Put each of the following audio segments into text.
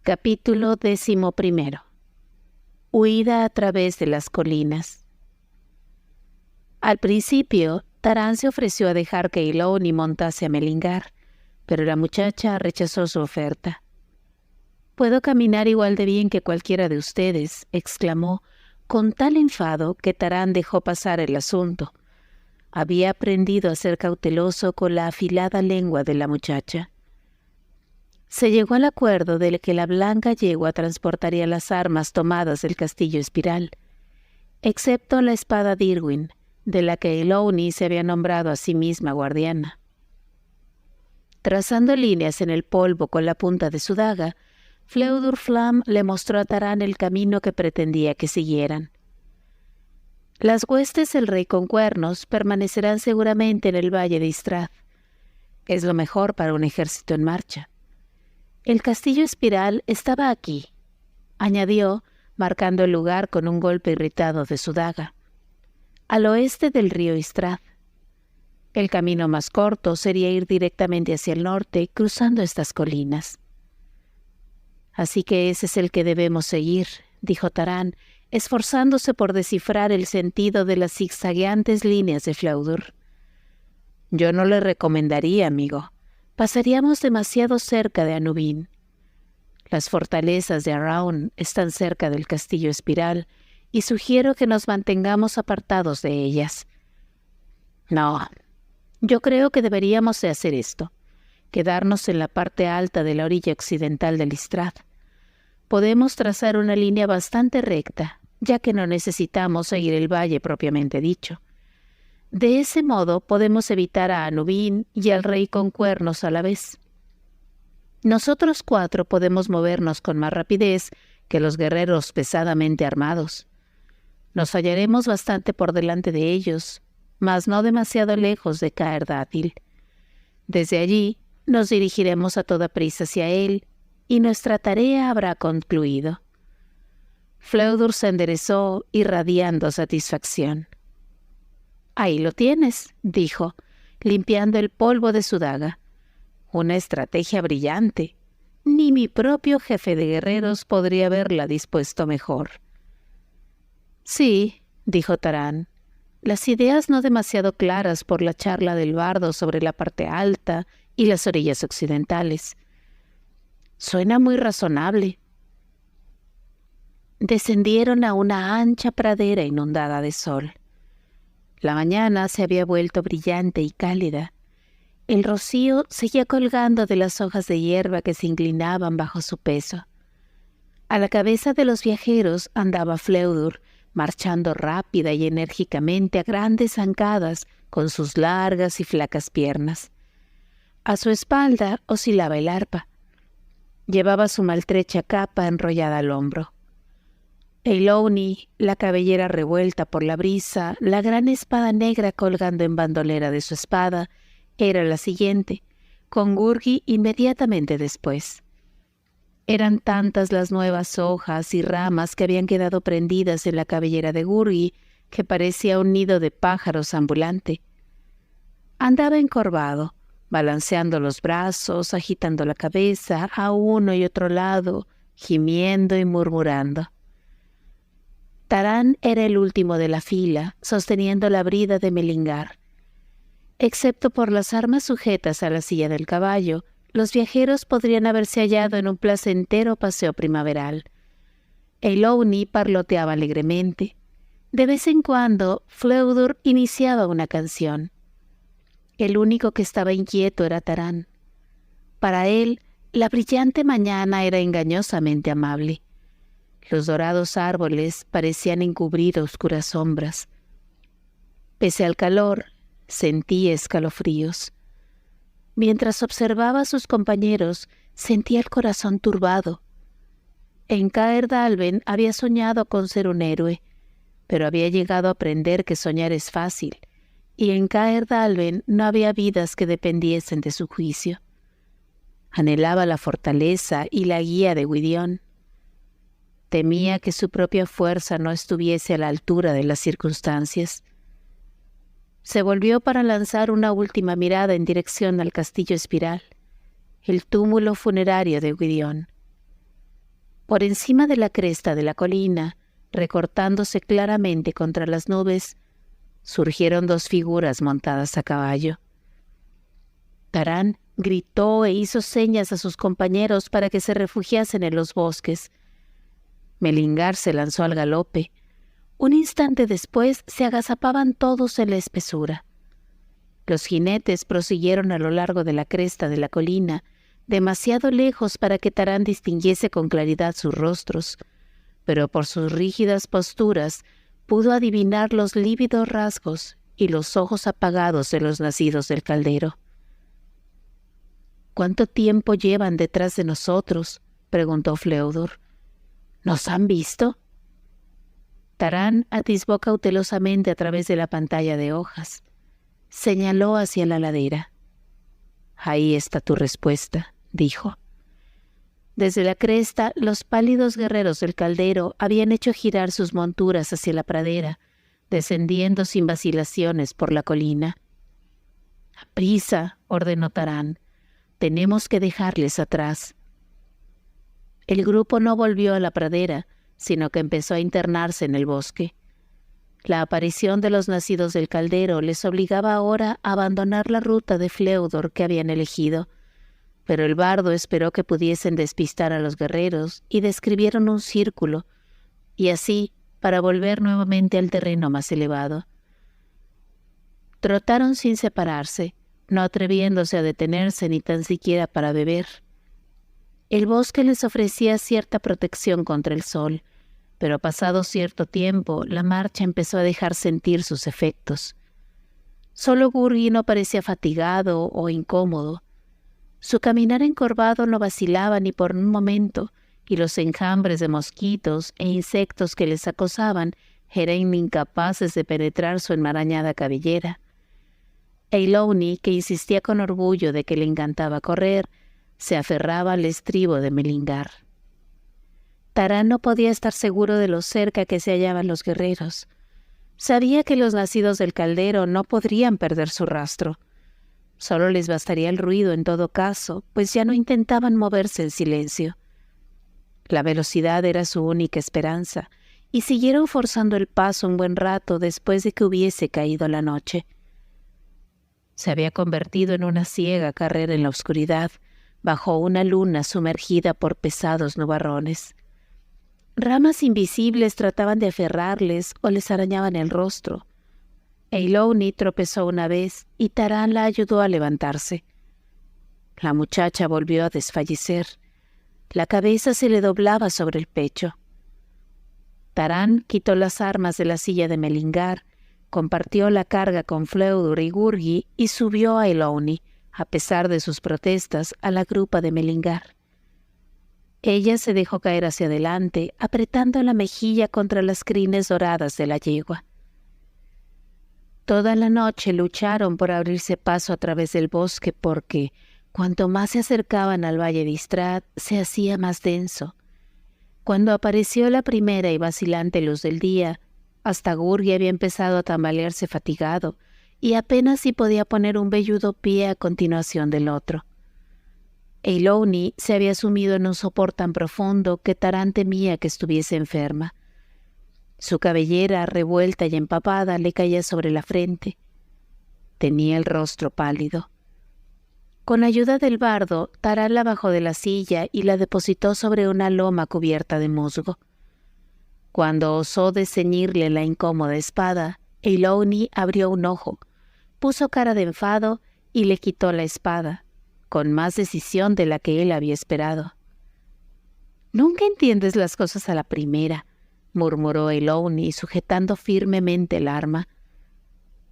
Capítulo 11. Huida a través de las colinas. Al principio, Taran se ofreció a dejar que Eilonwy montase a Melingar, pero la muchacha rechazó su oferta. «Puedo caminar igual de bien que cualquiera de ustedes», exclamó, con tal enfado que Taran dejó pasar el asunto. Había aprendido a ser cauteloso con la afilada lengua de la muchacha. Se llegó al acuerdo de que la blanca yegua transportaría las armas tomadas del castillo espiral, excepto la espada d'Irwin, de la que Eilonwy se había nombrado a sí misma guardiana. Trazando líneas en el polvo con la punta de su daga, Fflewddur Fflam le mostró a Taran el camino que pretendía que siguieran. Las huestes del rey con cuernos permanecerán seguramente en el valle de Istrath. Es lo mejor para un ejército en marcha. El castillo espiral estaba aquí, añadió, marcando el lugar con un golpe irritado de su daga, al oeste del río Istrath. El camino más corto sería ir directamente hacia el norte, cruzando estas colinas. «Así que ese es el que debemos seguir», dijo Taran, esforzándose por descifrar el sentido de las zigzagueantes líneas de Fflewddur. «Yo no le recomendaría, amigo. Pasaríamos demasiado cerca de Annubin. Las fortalezas de Araun están cerca del castillo espiral y sugiero que nos mantengamos apartados de ellas». «No, yo creo que deberíamos de hacer esto, quedarnos en la parte alta de la orilla occidental del Istrath. Podemos trazar una línea bastante recta, ya que no necesitamos seguir el valle propiamente dicho. De ese modo podemos evitar a Annubin y al rey con cuernos a la vez. Nosotros 4 podemos movernos con más rapidez que los guerreros pesadamente armados. Nos hallaremos bastante por delante de ellos, mas no demasiado lejos de Caer Dáthael. Desde allí nos dirigiremos a toda prisa hacia él y nuestra tarea habrá concluido». Fflewddur se enderezó, irradiando satisfacción. «Ahí lo tienes», dijo, limpiando el polvo de su daga. «Una estrategia brillante. Ni mi propio jefe de guerreros podría haberla dispuesto mejor». «Sí», dijo Taran, «las ideas no demasiado claras por la charla del bardo sobre la parte alta y las orillas occidentales. Suena muy razonable». Descendieron a una ancha pradera inundada de sol. La mañana se había vuelto brillante y cálida. El rocío seguía colgando de las hojas de hierba que se inclinaban bajo su peso. A la cabeza de los viajeros andaba Fflewddur, marchando rápida y enérgicamente a grandes zancadas con sus largas y flacas piernas. A su espalda oscilaba el arpa. Llevaba su maltrecha capa enrollada al hombro. Eilonwy, la cabellera revuelta por la brisa, la gran espada negra colgando en bandolera de su espada, era la siguiente, con Gurgi inmediatamente después. Eran tantas las nuevas hojas y ramas que habían quedado prendidas en la cabellera de Gurgi que parecía un nido de pájaros ambulante. Andaba encorvado, balanceando los brazos, agitando la cabeza a uno y otro lado, gimiendo y murmurando. Taran era el último de la fila, sosteniendo la brida de Melingar. Excepto por las armas sujetas a la silla del caballo, los viajeros podrían haberse hallado en un placentero paseo primaveral. Eilonwy parloteaba alegremente. De vez en cuando, Fflewddur iniciaba una canción. El único que estaba inquieto era Taran. Para él, la brillante mañana era engañosamente amable. Los dorados árboles parecían encubrir oscuras sombras. Pese al calor, sentía escalofríos. Mientras observaba a sus compañeros, sentía el corazón turbado. En Caer Dallben había soñado con ser un héroe, pero había llegado a aprender que soñar es fácil, y en Caer Dallben no había vidas que dependiesen de su juicio. Anhelaba la fortaleza y la guía de Gwydion. Temía que su propia fuerza no estuviese a la altura de las circunstancias. Se volvió para lanzar una última mirada en dirección al castillo espiral, el túmulo funerario de Gwydion. Por encima de la cresta de la colina, recortándose claramente contra las nubes, surgieron 2 figuras montadas a caballo. Taran gritó e hizo señas a sus compañeros para que se refugiasen en los bosques. Melingar se lanzó al galope. Un instante después se agazapaban todos en la espesura. Los jinetes prosiguieron a lo largo de la cresta de la colina, demasiado lejos para que Taran distinguiese con claridad sus rostros, pero por sus rígidas posturas pudo adivinar los lívidos rasgos y los ojos apagados de los nacidos del caldero. —¿Cuánto tiempo llevan detrás de nosotros? —preguntó Fleudor. —¿Nos han visto? Taran atisbó cautelosamente a través de la pantalla de hojas. Señaló hacia la ladera. —Ahí está tu respuesta —dijo. Desde la cresta, los pálidos guerreros del caldero habían hecho girar sus monturas hacia la pradera, descendiendo sin vacilaciones por la colina. —¡Aprisa! —ordenó Taran. —Tenemos que dejarles atrás. El grupo no volvió a la pradera, sino que empezó a internarse en el bosque. La aparición de los nacidos del caldero les obligaba ahora a abandonar la ruta de Fleudor que habían elegido, pero el bardo esperó que pudiesen despistar a los guerreros y describieron un círculo, y así, para volver nuevamente al terreno más elevado. Trotaron sin separarse, no atreviéndose a detenerse ni tan siquiera para beber. El bosque les ofrecía cierta protección contra el sol, pero pasado cierto tiempo la marcha empezó a dejar sentir sus efectos. Solo Gurgi no parecía fatigado o incómodo. Su caminar encorvado no vacilaba ni por un momento, y los enjambres de mosquitos e insectos que les acosaban eran incapaces de penetrar su enmarañada cabellera. Eilonwy, que insistía con orgullo de que le encantaba correr, se aferraba al estribo de Melingar. Taran no podía estar seguro de lo cerca que se hallaban los guerreros. Sabía que los nacidos del caldero no podrían perder su rastro. Solo les bastaría el ruido en todo caso, pues ya no intentaban moverse en silencio. La velocidad era su única esperanza, y siguieron forzando el paso un buen rato después de que hubiese caído la noche. Se había convertido en una ciega carrera en la oscuridad, bajo una luna sumergida por pesados nubarrones. Ramas invisibles trataban de aferrarles o les arañaban el rostro. Eilonwy tropezó una vez y Taran la ayudó a levantarse. La muchacha volvió a desfallecer. La cabeza se le doblaba sobre el pecho. Taran quitó las armas de la silla de Melingar, compartió la carga con Fleudor y Gurgi y subió a Eilonwy, a pesar de sus protestas, a la grupa de Melingar. Ella se dejó caer hacia adelante, apretando la mejilla contra las crines doradas de la yegua. Toda la noche lucharon por abrirse paso a través del bosque porque, cuanto más se acercaban al valle de Istrad, se hacía más denso. Cuando apareció la primera y vacilante luz del día, hasta Gurgi había empezado a tambalearse fatigado y apenas si podía poner un velludo pie a continuación del otro. Eilonwy se había sumido en un sopor tan profundo que Taran temía que estuviese enferma. Su cabellera, revuelta y empapada, le caía sobre la frente. Tenía el rostro pálido. Con ayuda del bardo, Taran la bajó de la silla y la depositó sobre una loma cubierta de musgo. Cuando osó desceñirle la incómoda espada, Eilonwy abrió un ojo, puso cara de enfado y le quitó la espada, con más decisión de la que él había esperado. «Nunca entiendes las cosas a la primera», murmuró Eilonwy sujetando firmemente el arma.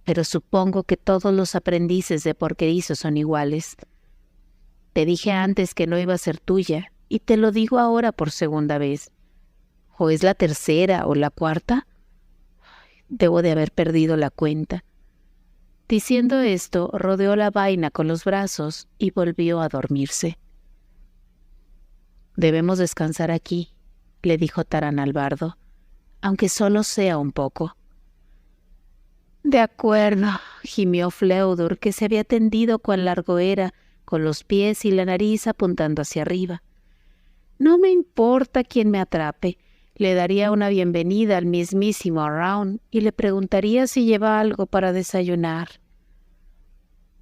«Pero supongo que todos los aprendices de porquerizos son iguales. Te dije antes que no iba a ser tuya, y te lo digo ahora por segunda vez. ¿O es la tercera o la cuarta? Debo de haber perdido la cuenta». Diciendo esto, rodeó la vaina con los brazos y volvió a dormirse. «Debemos descansar aquí», le dijo Taran al bardo, «aunque solo sea un poco». «De acuerdo», gimió Fleudor, que se había tendido cual largo era, con los pies y la nariz apuntando hacia arriba. No me importa quién me atrape. Le daría una bienvenida al mismísimo Around y le preguntaría si lleva algo para desayunar.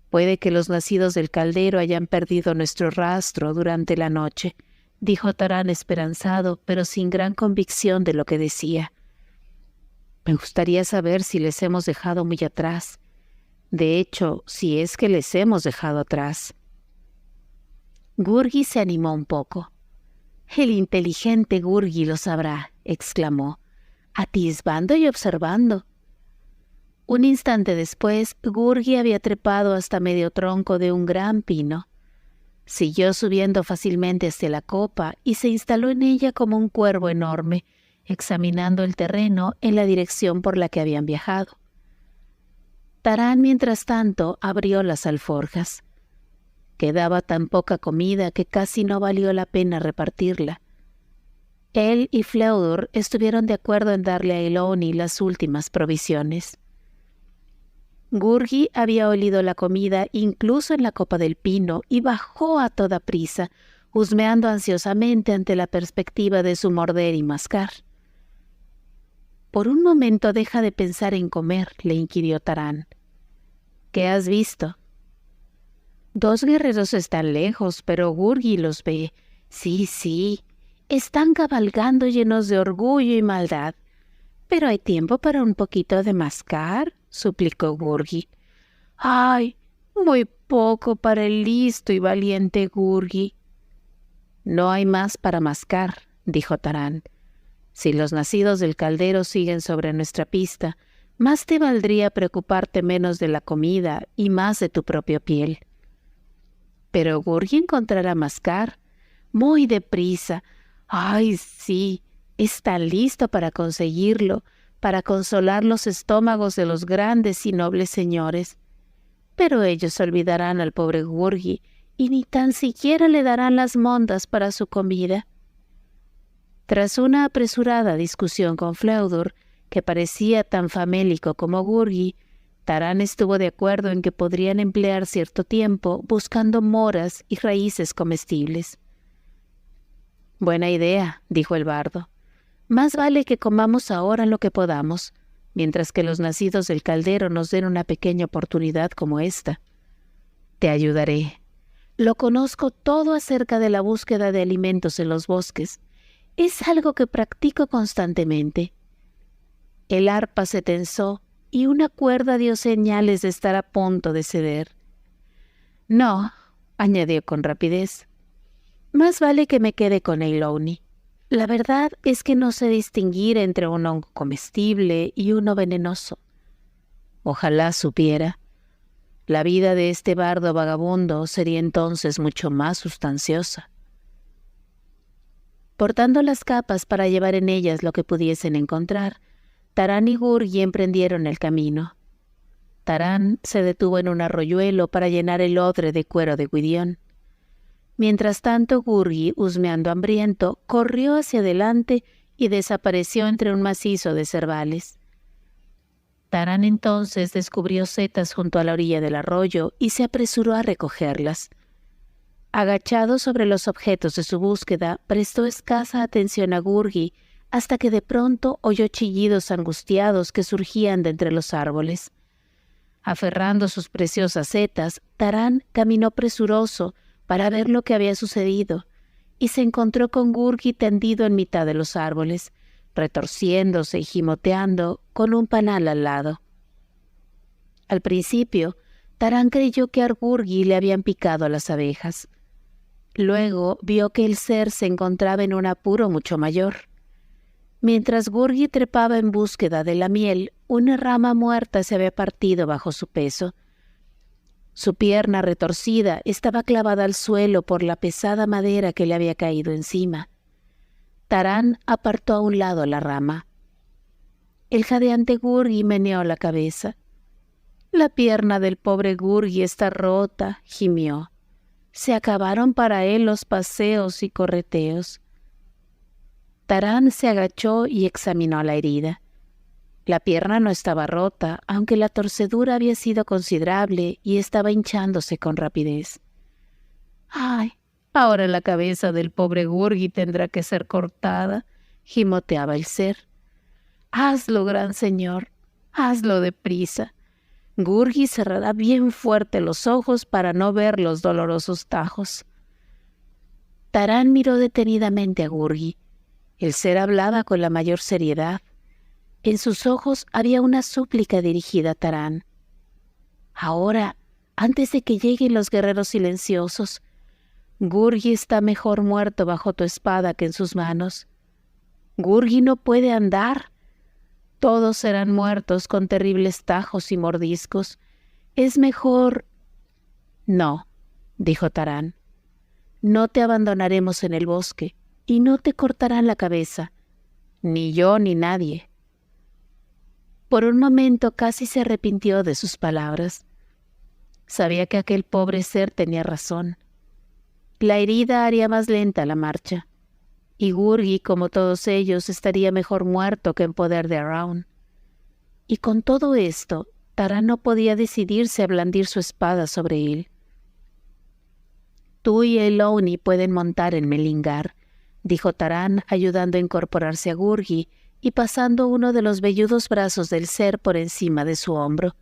Puede que los nacidos del caldero hayan perdido nuestro rastro durante la noche, dijo Taran esperanzado, pero sin gran convicción de lo que decía. Me gustaría saber si les hemos dejado muy atrás. De hecho, si es que les hemos dejado atrás. Gurgi se animó un poco. El inteligente Gurgi lo sabrá, exclamó, atisbando y observando. Un instante después, Gurgi había trepado hasta medio tronco de un gran pino. Siguió subiendo fácilmente hacia la copa y se instaló en ella como un cuervo enorme, examinando el terreno en la dirección por la que habían viajado. Taran, mientras tanto, abrió las alforjas. Quedaba tan poca comida que casi no valió la pena repartirla. Él y Fflewddur estuvieron de acuerdo en darle a Eilonwy las últimas provisiones. Gurgi había olido la comida incluso en la copa del pino y bajó a toda prisa, husmeando ansiosamente ante la perspectiva de su morder y mascar. «Por un momento deja de pensar en comer», le inquirió Taran. «¿Qué has visto?» «2 guerreros están lejos, pero Gurgi los ve. Sí, están cabalgando llenos de orgullo y maldad. Pero hay tiempo para un poquito de mascar», suplicó Gurgi. «¡Ay, muy poco para el listo y valiente Gurgi!» «No hay más para mascar», dijo Taran. «Si los nacidos del caldero siguen sobre nuestra pista, más te valdría preocuparte menos de la comida y más de tu propia piel». «Pero Gurgi encontrará mascar. Muy deprisa. ¡Ay, sí! Está listo para conseguirlo, para consolar los estómagos de los grandes y nobles señores. Pero ellos olvidarán al pobre Gurgi y ni tan siquiera le darán las mondas para su comida». Tras una apresurada discusión con Fflewddur, que parecía tan famélico como Gurgi, Taran estuvo de acuerdo en que podrían emplear cierto tiempo buscando moras y raíces comestibles. «Buena idea», dijo el bardo. «Más vale que comamos ahora lo que podamos, mientras que los nacidos del caldero nos den una pequeña oportunidad como esta. Te ayudaré. Lo conozco todo acerca de la búsqueda de alimentos en los bosques. Es algo que practico constantemente». El arpa se tensó y una cuerda dio señales de estar a punto de ceder. «No», añadió con rapidez, «más vale que me quede con Eilonwy. La verdad es que no sé distinguir entre un hongo comestible y uno venenoso. Ojalá supiera. La vida de este bardo vagabundo sería entonces mucho más sustanciosa». Portando las capas para llevar en ellas lo que pudiesen encontrar, Taran y Gurgi emprendieron el camino. Taran se detuvo en un arroyuelo para llenar el odre de cuero de Gwydion. Mientras tanto, Gurgi, husmeando hambriento, corrió hacia adelante y desapareció entre un macizo de cervales. Taran entonces descubrió setas junto a la orilla del arroyo y se apresuró a recogerlas. Agachado sobre los objetos de su búsqueda, prestó escasa atención a Gurgi hasta que de pronto oyó chillidos angustiados que surgían de entre los árboles. Aferrando sus preciosas setas, Taran caminó presuroso para ver lo que había sucedido y se encontró con Gurgi tendido en mitad de los árboles, retorciéndose y gimoteando con un panal al lado. Al principio, Taran creyó que a Gurgi le habían picado las abejas. Luego vio que el ser se encontraba en un apuro mucho mayor. Mientras Gurgi trepaba en búsqueda de la miel, una rama muerta se había partido bajo su peso. Su pierna retorcida estaba clavada al suelo por la pesada madera que le había caído encima. Taran apartó a un lado la rama. El jadeante Gurgi meneó la cabeza. «La pierna del pobre Gurgi está rota», gimió. «Se acabaron para él los paseos y correteos». Taran se agachó y examinó la herida. La pierna no estaba rota, aunque la torcedura había sido considerable y estaba hinchándose con rapidez. «¡Ay! Ahora la cabeza del pobre Gurgi tendrá que ser cortada, gimoteaba el ser. Hazlo, gran señor, hazlo deprisa. Gurgi cerrará bien fuerte los ojos para no ver los dolorosos tajos. Tarán miró detenidamente a Gurgi. El ser hablaba con la mayor seriedad. En sus ojos había una súplica dirigida a Tarán. Ahora, antes de que lleguen los guerreros silenciosos, Gurgi está mejor muerto bajo tu espada que en sus manos. Gurgi no puede andar. Todos serán muertos con terribles tajos y mordiscos. Es mejor... No, dijo Tarán. No te abandonaremos en el bosque y no te cortarán la cabeza, ni yo ni nadie. Por un momento casi se arrepintió de sus palabras. Sabía que aquel pobre ser tenía razón. La herida haría más lenta la marcha, y Gurgi, como todos ellos, estaría mejor muerto que en poder de Araun. Y con todo esto, Tarán no podía decidirse a blandir su espada sobre él. Tú y Eiloni pueden montar en Melingar, dijo Tarán, ayudando a incorporarse a Gurgi y pasando uno de los velludos brazos del ser por encima de su hombro.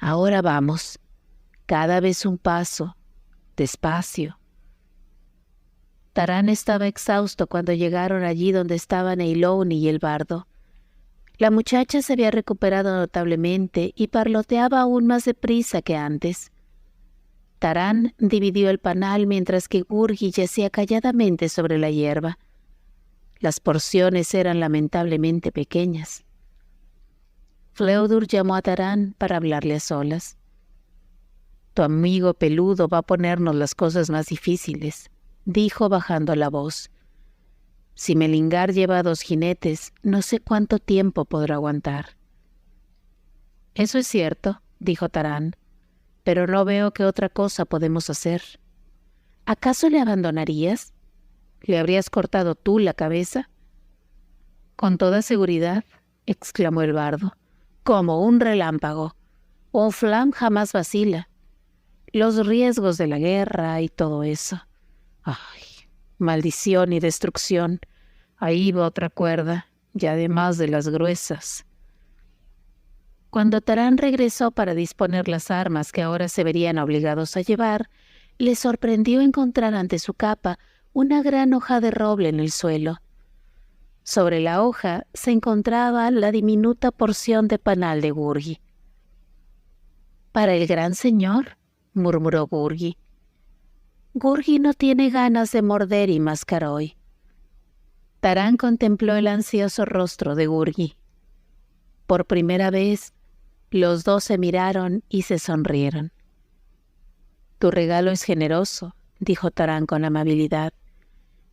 Ahora vamos, cada vez un paso, despacio. Tarán estaba exhausto cuando llegaron allí donde estaban Eiloni y el bardo. La muchacha se había recuperado notablemente y parloteaba aún más deprisa que antes. Tarán dividió el panal mientras que Gurgi yacía calladamente sobre la hierba. Las porciones eran lamentablemente pequeñas. Fflewddur llamó a Tarán para hablarle a solas. Tu amigo peludo va a ponernos las cosas más difíciles, dijo bajando la voz. Si Melingar lleva a 2 jinetes, no sé cuánto tiempo podrá aguantar. Eso es cierto, dijo Tarán, pero no veo qué otra cosa podemos hacer. ¿Acaso le abandonarías? ¿Le habrías cortado tú la cabeza? Con toda seguridad, exclamó el bardo, como un relámpago. Un Flam jamás vacila. Los riesgos de la guerra y todo eso. ¡Ay! Maldición y destrucción. Ahí va otra cuerda, y además de las gruesas. Cuando Tarán regresó para disponer las armas que ahora se verían obligados a llevar, le sorprendió encontrar ante su capa una gran hoja de roble en el suelo. Sobre la hoja se encontraba la diminuta porción de panal de Gurgi. «¿Para el gran señor?», murmuró Gurgi. Gurgi no tiene ganas de morder y mascar hoy. Tarán contempló el ansioso rostro de Gurgi. Por primera vez, los dos se miraron y se sonrieron. Tu regalo es generoso, dijo Tarán con amabilidad,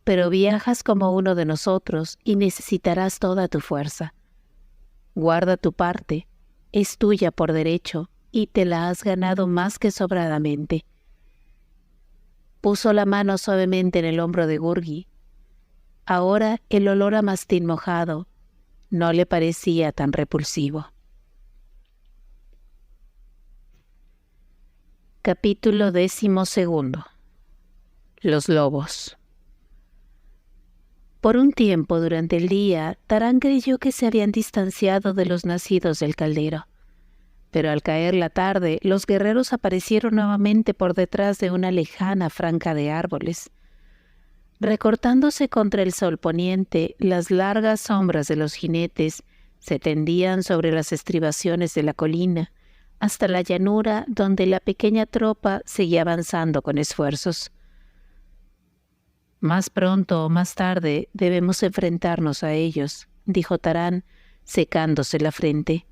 pero viajas como uno de nosotros y necesitarás toda tu fuerza. Guarda tu parte, es tuya por derecho y te la has ganado más que sobradamente. Puso la mano suavemente en el hombro de Gurgi. Ahora el olor a mastín mojado no le parecía tan repulsivo. Capítulo 12. Los lobos. Por un tiempo durante el día, Tarán creyó que se habían distanciado de los nacidos del caldero. Pero al caer la tarde, los guerreros aparecieron nuevamente por detrás de una lejana franja de árboles. Recortándose contra el sol poniente, las largas sombras de los jinetes se tendían sobre las estribaciones de la colina, hasta la llanura donde la pequeña tropa seguía avanzando con esfuerzos. Más pronto o más tarde debemos enfrentarnos a ellos, dijo Tarán, secándose la frente.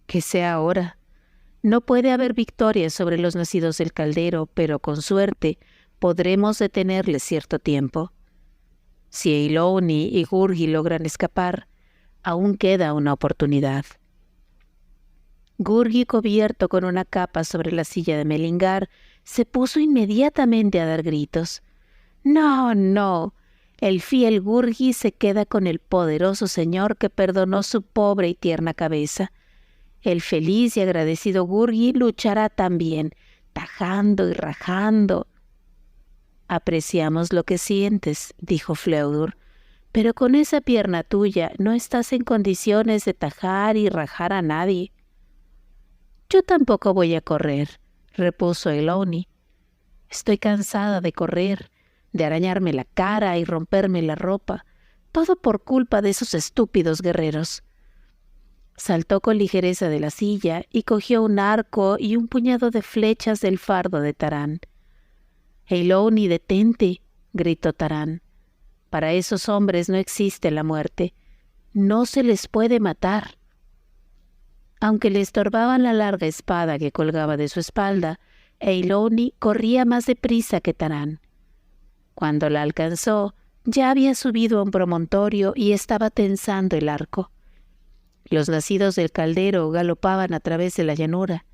Que sea ahora. No puede haber victoria sobre los nacidos del caldero, pero con suerte podremos detenerles cierto tiempo. Si Eiloni y Gurgi logran escapar, aún queda una oportunidad. Gurgi, cubierto con una capa sobre la silla de Melingar, se puso inmediatamente a dar gritos. «No, no, el fiel Gurgi se queda con el poderoso señor que perdonó su pobre y tierna cabeza. El feliz y agradecido Gurgi luchará también, tajando y rajando». Apreciamos lo que sientes, dijo Fflewddur, pero con esa pierna tuya no estás en condiciones de tajar y rajar a nadie. Yo tampoco voy a correr, repuso Eilonwy. Estoy cansada de correr, de arañarme la cara y romperme la ropa, todo por culpa de esos estúpidos guerreros. Saltó con ligereza de la silla y cogió un arco y un puñado de flechas del fardo de Taran. —Eilonwy, detente —gritó Taran—. Para esos hombres no existe la muerte. No se les puede matar. Aunque le estorbaban la larga espada que colgaba de su espalda, Eilonwy corría más deprisa que Taran. Cuando la alcanzó, ya había subido a un promontorio y estaba tensando el arco. Los nacidos del caldero galopaban a través de la llanura.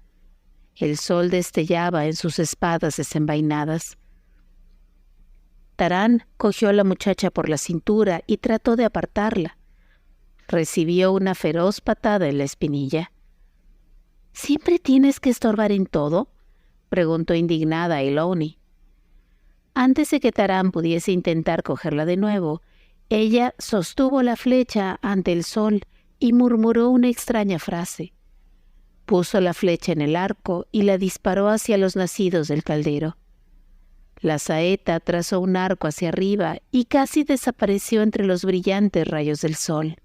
El sol destellaba en sus espadas desenvainadas. Taran cogió a la muchacha por la cintura y trató de apartarla. Recibió una feroz patada en la espinilla. —¿Siempre tienes que estorbar en todo? —preguntó indignada Eilonwy. Antes de que Taran pudiese intentar cogerla de nuevo, ella sostuvo la flecha ante el sol y murmuró una extraña frase. Puso la flecha en el arco y la disparó hacia los nacidos del caldero. La saeta trazó un arco hacia arriba y casi desapareció entre los brillantes rayos del sol.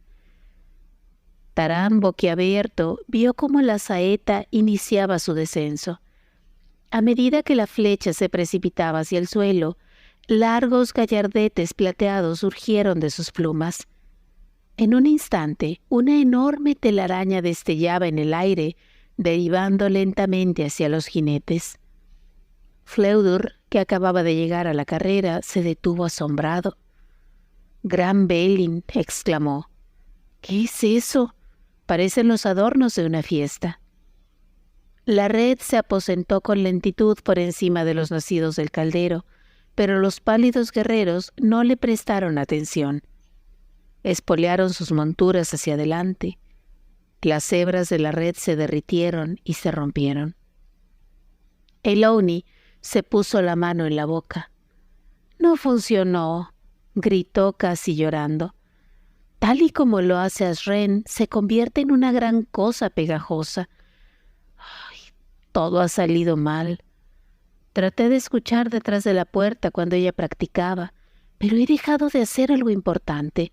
Taran, boquiabierto, vio cómo la saeta iniciaba su descenso. A medida que la flecha se precipitaba hacia el suelo, largos gallardetes plateados surgieron de sus plumas. En un instante, una enorme telaraña destellaba en el aire, derivando lentamente hacia los jinetes. Fflewddur, que acababa de llegar a la carrera, se detuvo asombrado. —¡Gran Belin! —exclamó. —¿Qué es eso? Parecen los adornos de una fiesta. La red se aposentó con lentitud por encima de los nacidos del caldero, pero los pálidos guerreros no le prestaron atención. Espolearon sus monturas hacia adelante. Las hebras de la red se derritieron y se rompieron. Eilonwy se puso la mano en la boca. —No funcionó —gritó casi llorando. Tal y como lo hace Ashren, se convierte en una gran cosa pegajosa. Ay, todo ha salido mal. Traté de escuchar detrás de la puerta cuando ella practicaba, pero he dejado de hacer algo importante.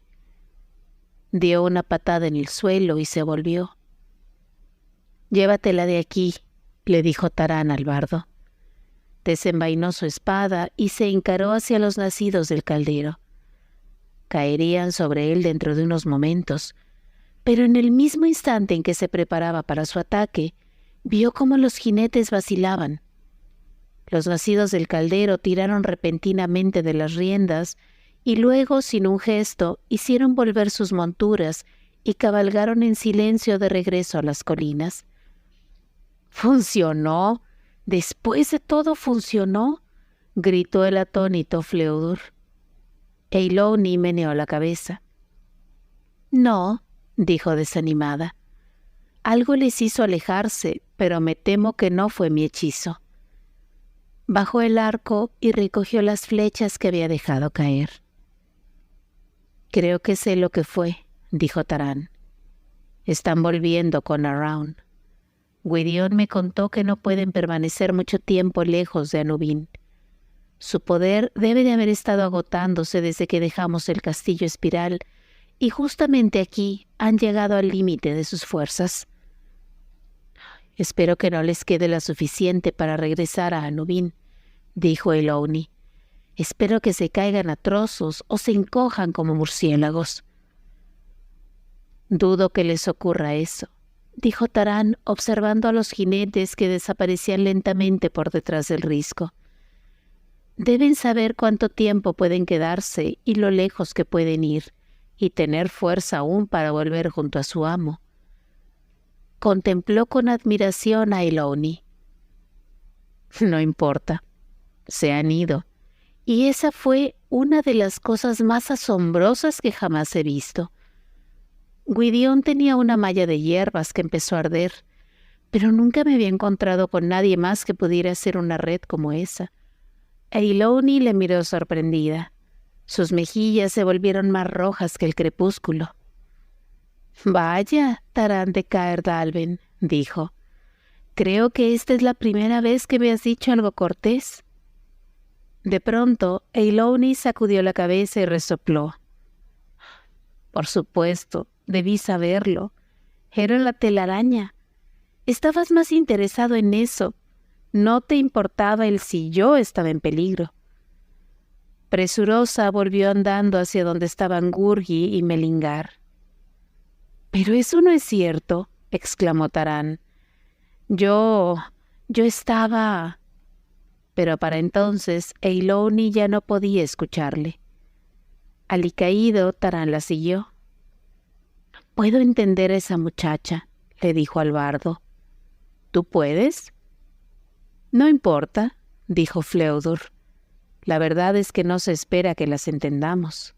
Dio una patada en el suelo y se volvió. —Llévatela de aquí —le dijo Taran al bardo. Desenvainó su espada y se encaró hacia los nacidos del caldero. Caerían sobre él dentro de unos momentos, pero en el mismo instante en que se preparaba para su ataque, vio cómo los jinetes vacilaban. Los nacidos del caldero tiraron repentinamente de las riendas y luego, sin un gesto, hicieron volver sus monturas y cabalgaron en silencio de regreso a las colinas. —¡Funcionó! —Después de todo, funcionó —gritó el atónito Fflewddur. Eilonwy meneó la cabeza. —No —dijo desanimada—. Algo les hizo alejarse, pero me temo que no fue mi hechizo. Bajó el arco y recogió las flechas que había dejado caer. —Creo que sé lo que fue —dijo Taran—. Están volviendo con Araun. Gwydion me contó que no pueden permanecer mucho tiempo lejos de Anubin. Su poder debe de haber estado agotándose desde que dejamos el castillo espiral, y justamente aquí han llegado al límite de sus fuerzas. Espero que no les quede la suficiente para regresar a Anubin, dijo Eilonwy. Espero que se caigan a trozos o se encojan como murciélagos. Dudo que les ocurra eso, dijo Taran, observando a los jinetes que desaparecían lentamente por detrás del risco. Deben saber cuánto tiempo pueden quedarse y lo lejos que pueden ir, y tener fuerza aún para volver junto a su amo. Contempló con admiración a Eilonwy. No importa, se han ido, y esa fue una de las cosas más asombrosas que jamás he visto. Gwydion tenía una malla de hierbas que empezó a arder, pero nunca me había encontrado con nadie más que pudiera hacer una red como esa. Eiloney le miró sorprendida. Sus mejillas se volvieron más rojas que el crepúsculo. «Vaya, Taran de Caerdalben», dijo. «Creo que esta es la primera vez que me has dicho algo cortés». De pronto, Eiloney sacudió la cabeza y resopló. «Por supuesto, debí saberlo. Era la telaraña. Estabas más interesado en eso. No te importaba el si yo estaba en peligro». Presurosa volvió andando hacia donde estaban Gurgi y Melingar. «Pero eso no es cierto», exclamó Taran. Yo estaba... Pero para entonces Eiloney ya no podía escucharle. Alicaído, Taran la siguió. «Puedo entender a esa muchacha», le dijo al bardo. «¿Tú puedes?» «No importa», dijo Fleodur. «La verdad es que no se espera que las entendamos».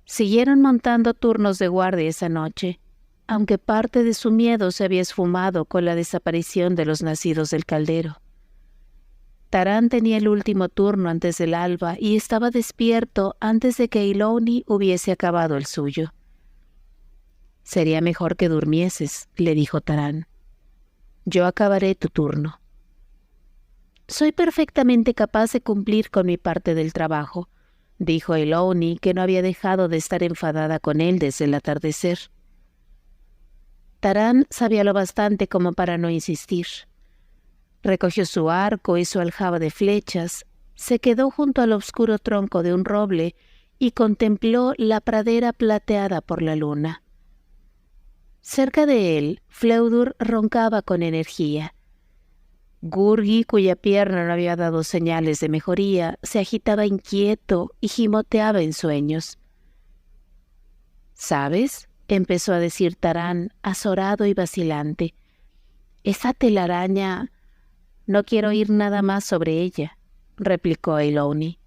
Siguieron montando turnos de guardia esa noche, aunque parte de su miedo se había esfumado con la desaparición de los nacidos del caldero. Taran tenía el último turno antes del alba y estaba despierto antes de que Eiloney hubiese acabado el suyo. «Sería mejor que durmieses», le dijo Taran. «Yo acabaré tu turno». «Soy perfectamente capaz de cumplir con mi parte del trabajo», dijo Eiloney, que no había dejado de estar enfadada con él desde el atardecer. Taran sabía lo bastante como para no insistir. Recogió su arco y su aljaba de flechas, se quedó junto al oscuro tronco de un roble y contempló la pradera plateada por la luna. Cerca de él, Fleodur roncaba con energía. Gurgi, cuya pierna no había dado señales de mejoría, se agitaba inquieto y gimoteaba en sueños. «¿Sabes?», empezó a decir Taran, azorado y vacilante. «Esa telaraña... No quiero oír nada más sobre ella», replicó Eiloney.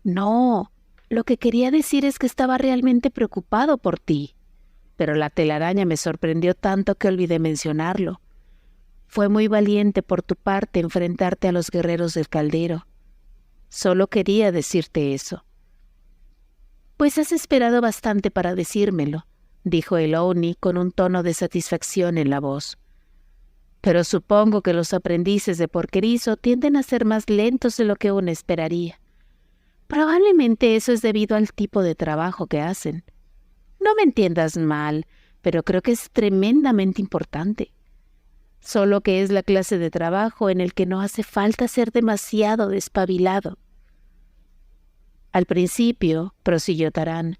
«No, lo que quería decir es que estaba realmente preocupado por ti, pero la telaraña me sorprendió tanto que olvidé mencionarlo. Fue muy valiente por tu parte enfrentarte a los guerreros del caldero. Solo quería decirte eso». «Pues has esperado bastante para decírmelo», dijo Eiloney con un tono de satisfacción en la voz. «Pero supongo que los aprendices de porquerizo tienden a ser más lentos de lo que uno esperaría. Probablemente eso es debido al tipo de trabajo que hacen. No me entiendas mal, pero creo que es tremendamente importante. Solo que es la clase de trabajo en el que no hace falta ser demasiado despabilado». «Al principio», prosiguió Taran,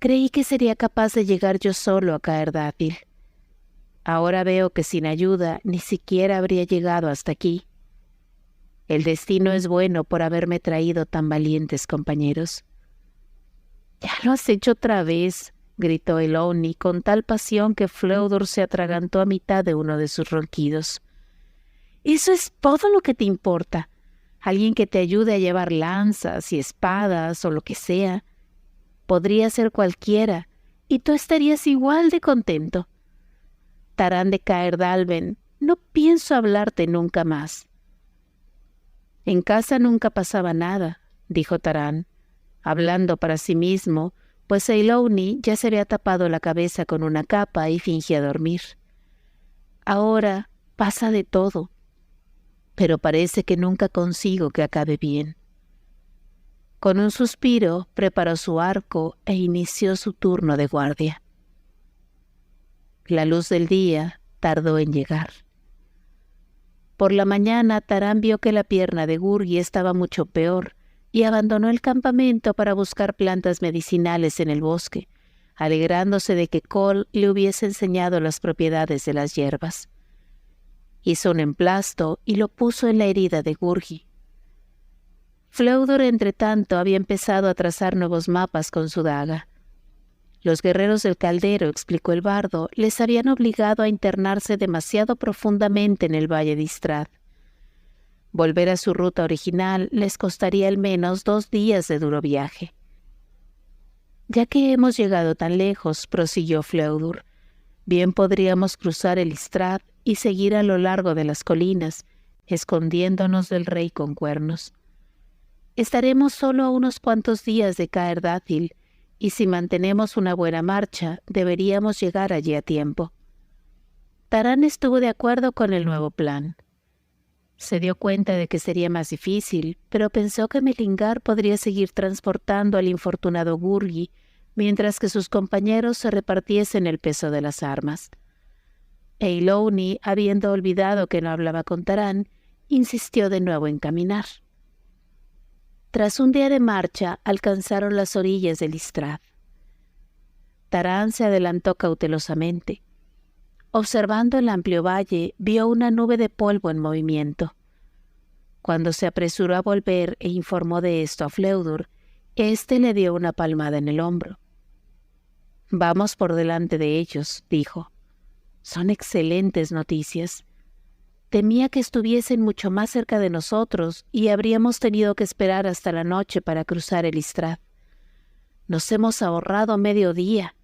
«creí que sería capaz de llegar yo solo a Caerdátil. Ahora veo que sin ayuda ni siquiera habría llegado hasta aquí. El destino es bueno por haberme traído tan valientes compañeros». «Ya lo has hecho otra vez», gritó Eiloney con tal pasión que Fleodur se atragantó a mitad de uno de sus ronquidos. «¿Eso es todo lo que te importa? Alguien que te ayude a llevar lanzas y espadas o lo que sea. Podría ser cualquiera, y tú estarías igual de contento. Taran de Caerdalben, no pienso hablarte nunca más». «En casa nunca pasaba nada», dijo Taran, hablando para sí mismo, pues Eiloney ya se había tapado la cabeza con una capa y fingía dormir. «Ahora pasa de todo, pero parece que nunca consigo que acabe bien». Con un suspiro preparó su arco e inició su turno de guardia. La luz del día tardó en llegar. Por la mañana Taran vio que la pierna de Gurgi estaba mucho peor y abandonó el campamento para buscar plantas medicinales en el bosque, alegrándose de que Kol le hubiese enseñado las propiedades de las hierbas. Hizo un emplasto y lo puso en la herida de Gurgi. Fleodur, entretanto, había empezado a trazar nuevos mapas con su daga. Los guerreros del caldero, explicó el bardo, les habían obligado a internarse demasiado profundamente en el valle de Istrad. Volver a su ruta original les costaría al menos 2 días de duro viaje. «Ya que hemos llegado tan lejos», prosiguió Fleodur, «bien podríamos cruzar el Istrad y seguir a lo largo de las colinas, escondiéndonos del rey con cuernos. Estaremos solo a unos cuantos días de Caer Dátil, y si mantenemos una buena marcha, deberíamos llegar allí a tiempo. Tarán estuvo de acuerdo con el nuevo plan. Se dio cuenta de que sería más difícil, pero pensó que Melingar podría seguir transportando al infortunado Gurgi, mientras que sus compañeros se repartiesen el peso de las armas. Eilonwy, habiendo olvidado que no hablaba con Tarán, insistió de nuevo en caminar. Tras un día de marcha, alcanzaron las orillas del Istrad. Tarán se adelantó cautelosamente. Observando el amplio valle, vio una nube de polvo en movimiento. Cuando se apresuró a volver e informó de esto a Fflewddur, éste le dio una palmada en el hombro. «Vamos por delante de ellos», dijo. «Son excelentes noticias. Temía que estuviesen mucho más cerca de nosotros y habríamos tenido que esperar hasta la noche para cruzar el Istrad. Nos hemos ahorrado medio día.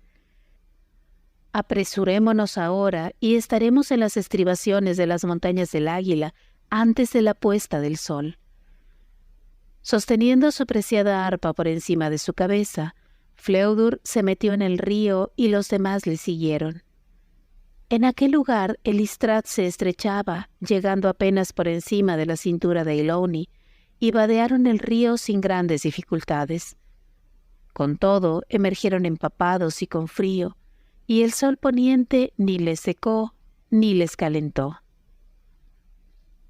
Apresurémonos ahora y estaremos en las estribaciones de las montañas del Águila antes de la puesta del sol». Sosteniendo su preciada arpa por encima de su cabeza, Fflewddur se metió en el río y los demás le siguieron. En aquel lugar el Istrad se estrechaba, llegando apenas por encima de la cintura de Eilonwy, y vadearon el río sin grandes dificultades. Con todo, emergieron empapados y con frío, y el sol poniente ni les secó ni les calentó.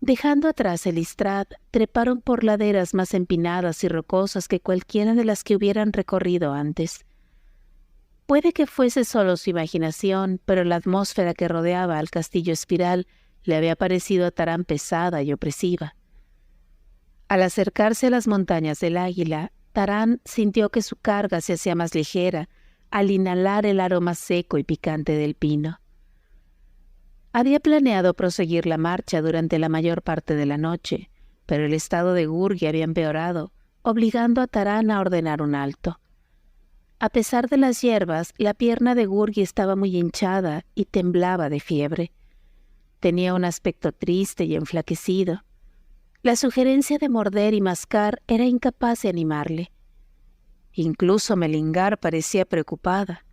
Dejando atrás el Istrad, treparon por laderas más empinadas y rocosas que cualquiera de las que hubieran recorrido antes. Puede que fuese solo su imaginación, pero la atmósfera que rodeaba al castillo espiral le había parecido a Tarán pesada y opresiva. Al acercarse a las montañas del Águila, Tarán sintió que su carga se hacía más ligera al inhalar el aroma seco y picante del pino. Había planeado proseguir la marcha durante la mayor parte de la noche, pero el estado de Gurgi había empeorado, obligando a Tarán a ordenar un alto. A pesar de las hierbas, la pierna de Gurgi estaba muy hinchada y temblaba de fiebre. Tenía un aspecto triste y enflaquecido. La sugerencia de morder y mascar era incapaz de animarle. Incluso Melingar parecía preocupada.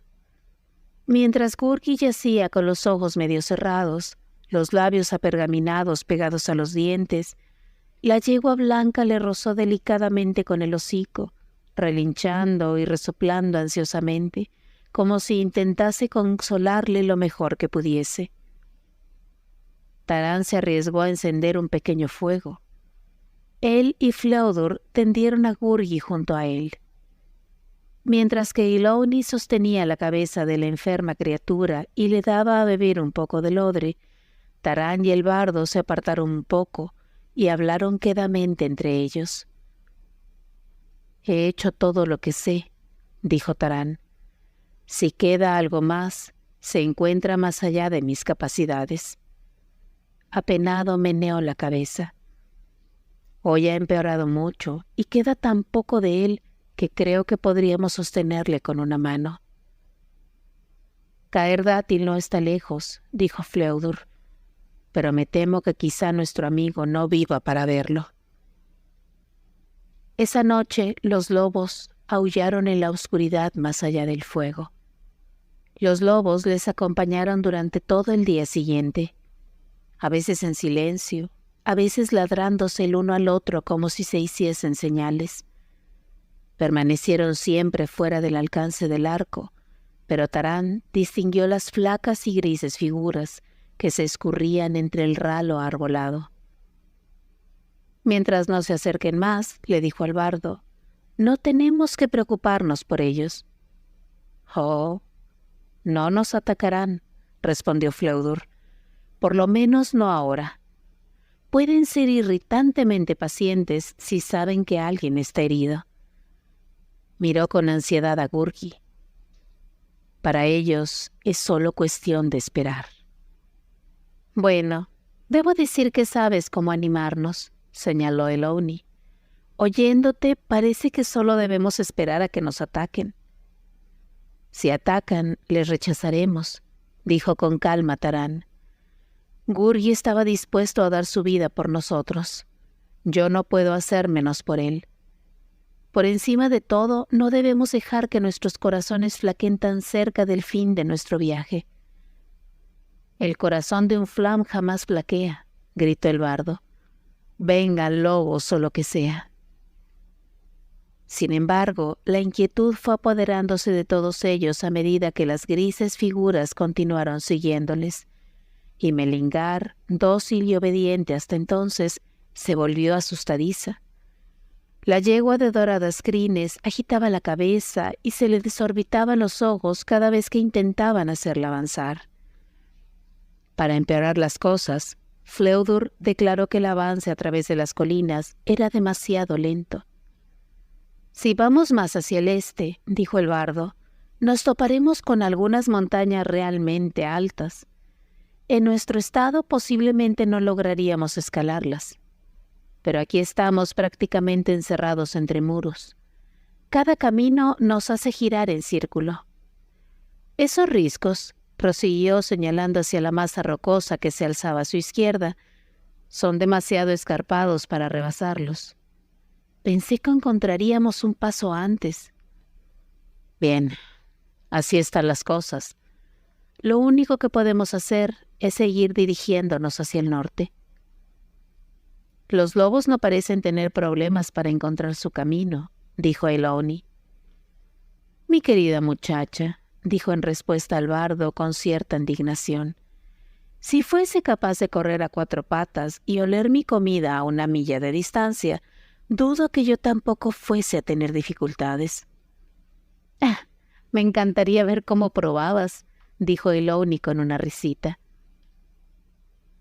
Mientras Gurgi yacía con los ojos medio cerrados, los labios apergaminados pegados a los dientes, la yegua blanca le rozó delicadamente con el hocico, relinchando y resoplando ansiosamente, como si intentase consolarle lo mejor que pudiese. Tarán se arriesgó a encender un pequeño fuego. Él y Fflewddur tendieron a Gurgi junto a él. Mientras que Eilonwy sostenía la cabeza de la enferma criatura y le daba a beber un poco del odre, Tarán y el bardo se apartaron un poco y hablaron quedamente entre ellos. «He hecho todo lo que sé», dijo Tarán. «Si queda algo más, se encuentra más allá de mis capacidades». Apenado meneó la cabeza. «Hoy ha empeorado mucho y queda tan poco de él que creo que podríamos sostenerle con una mano». «Caer Dátil no está lejos», dijo Fflewddur, «pero me temo que quizá nuestro amigo no viva para verlo». Esa noche los lobos aullaron en la oscuridad más allá del fuego. Los lobos les acompañaron durante todo el día siguiente, a veces en silencio, a veces ladrándose el uno al otro como si se hiciesen señales. Permanecieron siempre fuera del alcance del arco, pero Tarán distinguió las flacas y grises figuras que se escurrían entre el ralo arbolado. «Mientras no se acerquen más», le dijo al bardo, «no tenemos que preocuparnos por ellos». «Oh, no nos atacarán», respondió Fflewddur, «por lo menos no ahora. Pueden ser irritantemente pacientes si saben que alguien está herido». Miró con ansiedad a Gurgi. «Para ellos es solo cuestión de esperar». «Bueno, debo decir que sabes cómo animarnos», señaló Eilonwy. «Oyéndote, parece que solo debemos esperar a que nos ataquen». «Si atacan, les rechazaremos», dijo con calma Tarán. Gurgi estaba dispuesto a dar su vida por nosotros. Yo no puedo hacer menos por él. Por encima de todo, no debemos dejar que nuestros corazones flaqueen tan cerca del fin de nuestro viaje. El corazón de un Flam jamás flaquea, gritó el bardo. Vengan lobos o lo que sea. Sin embargo, la inquietud fue apoderándose de todos ellos a medida que las grises figuras continuaron siguiéndoles, y Melingar, dócil y obediente hasta entonces, se volvió asustadiza. La yegua de doradas crines agitaba la cabeza y se le desorbitaban los ojos cada vez que intentaban hacerla avanzar. Para empeorar las cosas, Fflewddur declaró que el avance a través de las colinas era demasiado lento. «Si vamos más hacia el este», dijo el bardo, «nos toparemos con algunas montañas realmente altas. En nuestro estado posiblemente no lograríamos escalarlas. Pero aquí estamos prácticamente encerrados entre muros. Cada camino nos hace girar en círculo. Esos riscos», prosiguió señalando hacia la masa rocosa que se alzaba a su izquierda, «son demasiado escarpados para rebasarlos. Pensé que encontraríamos un paso antes». «Bien, así están las cosas. Lo único que podemos hacer es seguir dirigiéndonos hacia el norte». «Los lobos no parecen tener problemas para encontrar su camino», dijo Eilonwy. «Mi querida muchacha», dijo en respuesta al bardo con cierta indignación, «si fuese capaz de correr a 4 patas y oler mi comida a 1 milla de distancia, dudo que yo tampoco fuese a tener dificultades». «Ah, me encantaría ver cómo probabas», dijo Eilonwy con una risita.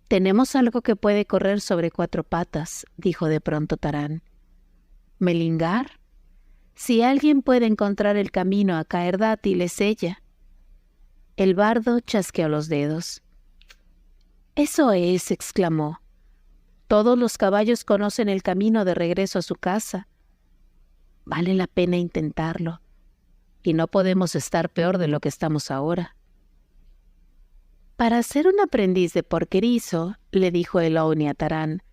«Tenemos algo que puede correr sobre 4 patas», dijo de pronto Taran. «¿Melingar? Si alguien puede encontrar el camino a Caerdátil es ella». El bardo chasqueó los dedos. «Eso es», exclamó. «Todos los caballos conocen el camino de regreso a su casa. Vale la pena intentarlo, y no podemos estar peor de lo que estamos ahora». «Para ser un aprendiz de porquerizo», le dijo Eilonwy a Taran,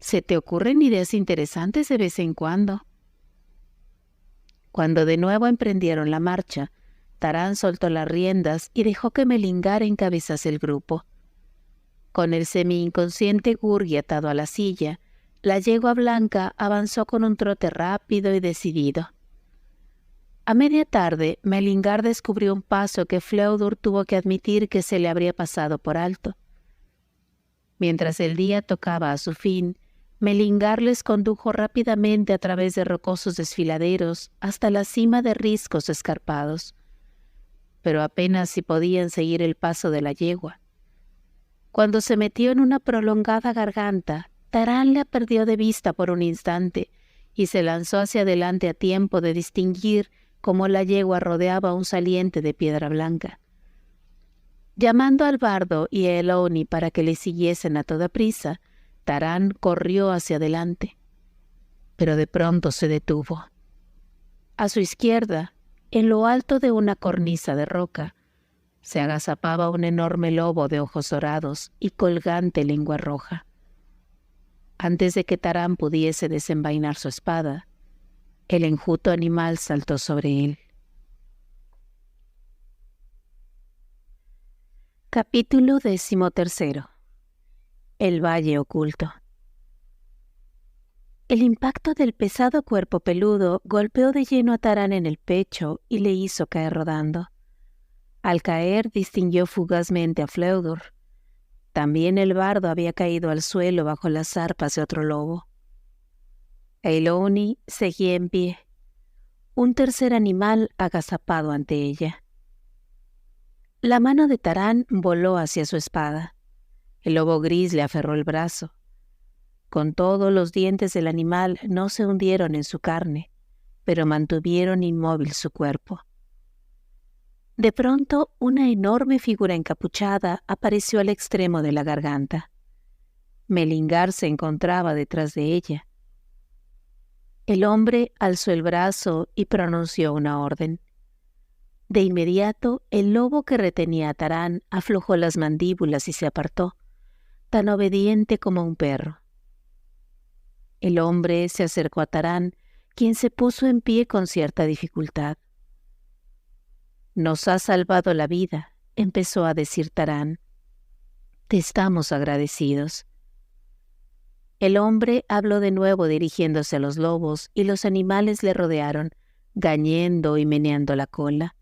«se te ocurren ideas interesantes de vez en cuando». Cuando de nuevo emprendieron la marcha, Taran soltó las riendas y dejó que Melingar encabezase el grupo. Con el semi-inconsciente Gurgi atado a la silla, la yegua blanca avanzó con un trote rápido y decidido. A media tarde, Melingar descubrió un paso que Fflewddur tuvo que admitir que se le habría pasado por alto. Mientras el día tocaba a su fin, Melingar les condujo rápidamente a través de rocosos desfiladeros hasta la cima de riscos escarpados. Pero apenas si podían seguir el paso de la yegua. Cuando se metió en una prolongada garganta, Taran la perdió de vista por un instante y se lanzó hacia adelante a tiempo de distinguir cómo la yegua rodeaba un saliente de piedra blanca. Llamando al bardo y a Eilonwy para que le siguiesen a toda prisa, Taran corrió hacia adelante. Pero de pronto se detuvo. A su izquierda, en lo alto de una cornisa de roca, se agazapaba un enorme lobo de ojos dorados y colgante lengua roja. Antes de que Taran pudiese desenvainar su espada, el enjuto animal saltó sobre él. Capítulo 13. El valle oculto. El impacto del pesado cuerpo peludo golpeó de lleno a Taran en el pecho y le hizo caer rodando. Al caer distinguió fugazmente a Fflewddur. También el bardo había caído al suelo bajo las zarpas de otro lobo. Eilonwy seguía en pie, un tercer animal agazapado ante ella. La mano de Taran voló hacia su espada. El lobo gris le aferró el brazo. Con todo, los dientes del animal no se hundieron en su carne, pero mantuvieron inmóvil su cuerpo. De pronto, una enorme figura encapuchada apareció al extremo de la garganta. Melingar se encontraba detrás de ella. El hombre alzó el brazo y pronunció una orden. De inmediato, el lobo que retenía a Taran aflojó las mandíbulas y se apartó, tan obediente como un perro. El hombre se acercó a Tarán, quien se puso en pie con cierta dificultad. «Nos has salvado la vida», empezó a decir Tarán. «Te estamos agradecidos». El hombre habló de nuevo dirigiéndose a los lobos y los animales le rodearon, gañendo y meneando la cola.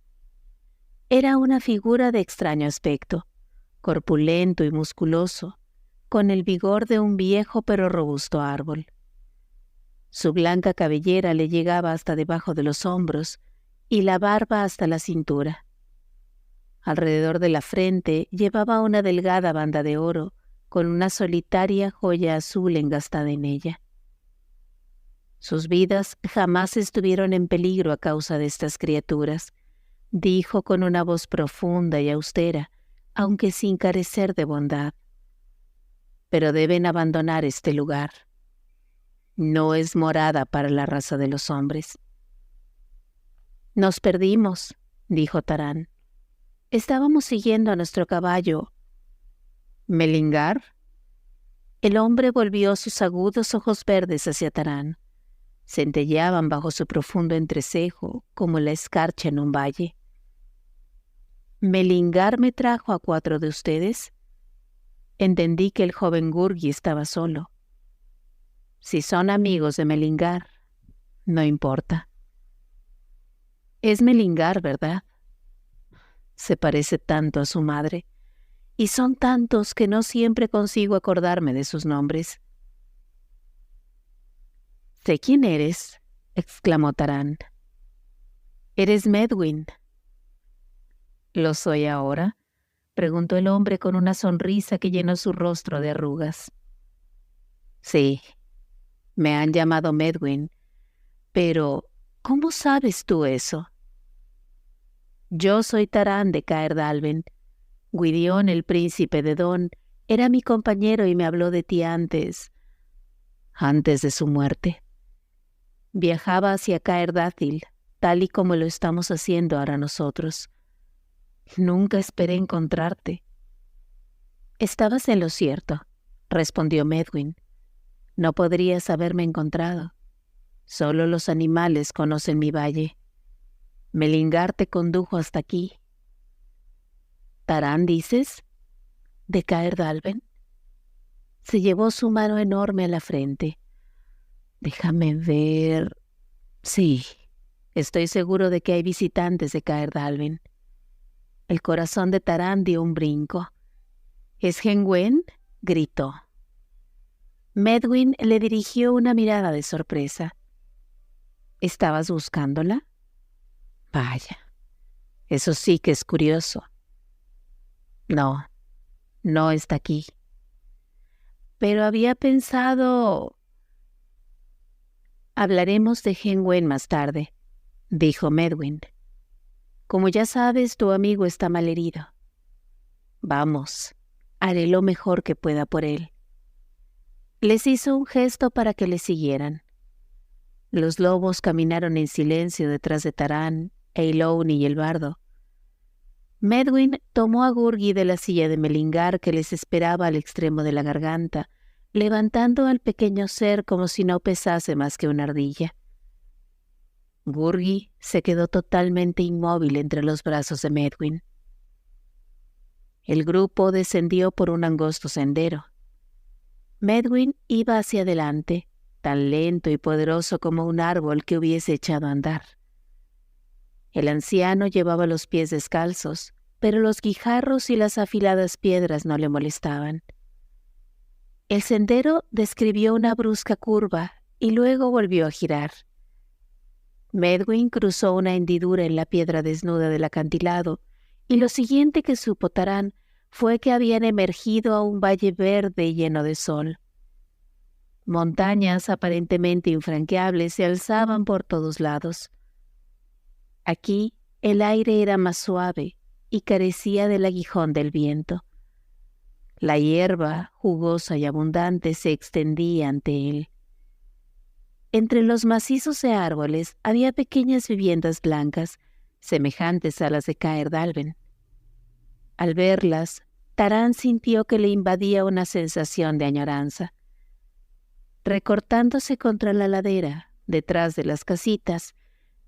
Era una figura de extraño aspecto, corpulento y musculoso, con el vigor de un viejo pero robusto árbol. Su blanca cabellera le llegaba hasta debajo de los hombros y la barba hasta la cintura. Alrededor de la frente llevaba una delgada banda de oro con una solitaria joya azul engastada en ella. Sus vidas jamás estuvieron en peligro a causa de estas criaturas, dijo con una voz profunda y austera, aunque sin carecer de bondad. Pero deben abandonar este lugar. No es morada para la raza de los hombres. «Nos perdimos», dijo Tarán. «Estábamos siguiendo a nuestro caballo». «¿Melingar?» El hombre volvió sus agudos ojos verdes hacia Tarán. Centelleaban bajo su profundo entrecejo como la escarcha en un valle. «¿Melingar me trajo a 4 de ustedes?» Entendí que el joven Gurgi estaba solo. «Si son amigos de Melingar, no importa». «Es Melingar, ¿verdad? Se parece tanto a su madre, y son tantos que no siempre consigo acordarme de sus nombres». «Sé quién eres», exclamó Tarán. «Eres Medwin». «¿Lo soy ahora?», preguntó el hombre con una sonrisa que llenó su rostro de arrugas. «Sí, me han llamado Medwin, pero ¿cómo sabes tú eso?» «Yo soy Tarán de Caer Dalben. Gwydion, el príncipe de Don, era mi compañero y me habló de ti antes de su muerte. Viajaba hacia Caer Dáthil, tal y como lo estamos haciendo ahora nosotros. Nunca esperé encontrarte». «Estabas en lo cierto», respondió Medwin. «No podrías haberme encontrado. Solo los animales conocen mi valle. Melingar te condujo hasta aquí». «¿Tarán, dices? ¿De Caer Dalben?» Se llevó su mano enorme a la frente. «Déjame ver. Sí, estoy seguro de que hay visitantes de Caer Dalben». El corazón de Tarán dio un brinco. «¿Es Henwen?», gritó. Medwin le dirigió una mirada de sorpresa. «¿Estabas buscándola? Vaya, eso sí que es curioso». «No, no está aquí». «Pero había pensado...» «Hablaremos de Henwen más tarde», dijo Medwin. «Como ya sabes, tu amigo está malherido. Vamos, haré lo mejor que pueda por él». Les hizo un gesto para que le siguieran. Los lobos caminaron en silencio detrás de Tarán, Eilonwy y el bardo. Medwin tomó a Gurgi de la silla de Melingar que les esperaba al extremo de la garganta, levantando al pequeño ser como si no pesase más que una ardilla. Gurgi se quedó totalmente inmóvil entre los brazos de Medwin. El grupo descendió por un angosto sendero. Medwin iba hacia adelante, tan lento y poderoso como un árbol que hubiese echado a andar. El anciano llevaba los pies descalzos, pero los guijarros y las afiladas piedras no le molestaban. El sendero describió una brusca curva y luego volvió a girar. Medwin cruzó una hendidura en la piedra desnuda del acantilado, y lo siguiente que supo Tarán fue que habían emergido a un valle verde lleno de sol. Montañas aparentemente infranqueables se alzaban por todos lados. Aquí el aire era más suave y carecía del aguijón del viento. La hierba, jugosa y abundante, se extendía ante él. Entre los macizos de árboles había pequeñas viviendas blancas, semejantes a las de Caer Dalben. Al verlas, Tarán sintió que le invadía una sensación de añoranza. Recortándose contra la ladera, detrás de las casitas,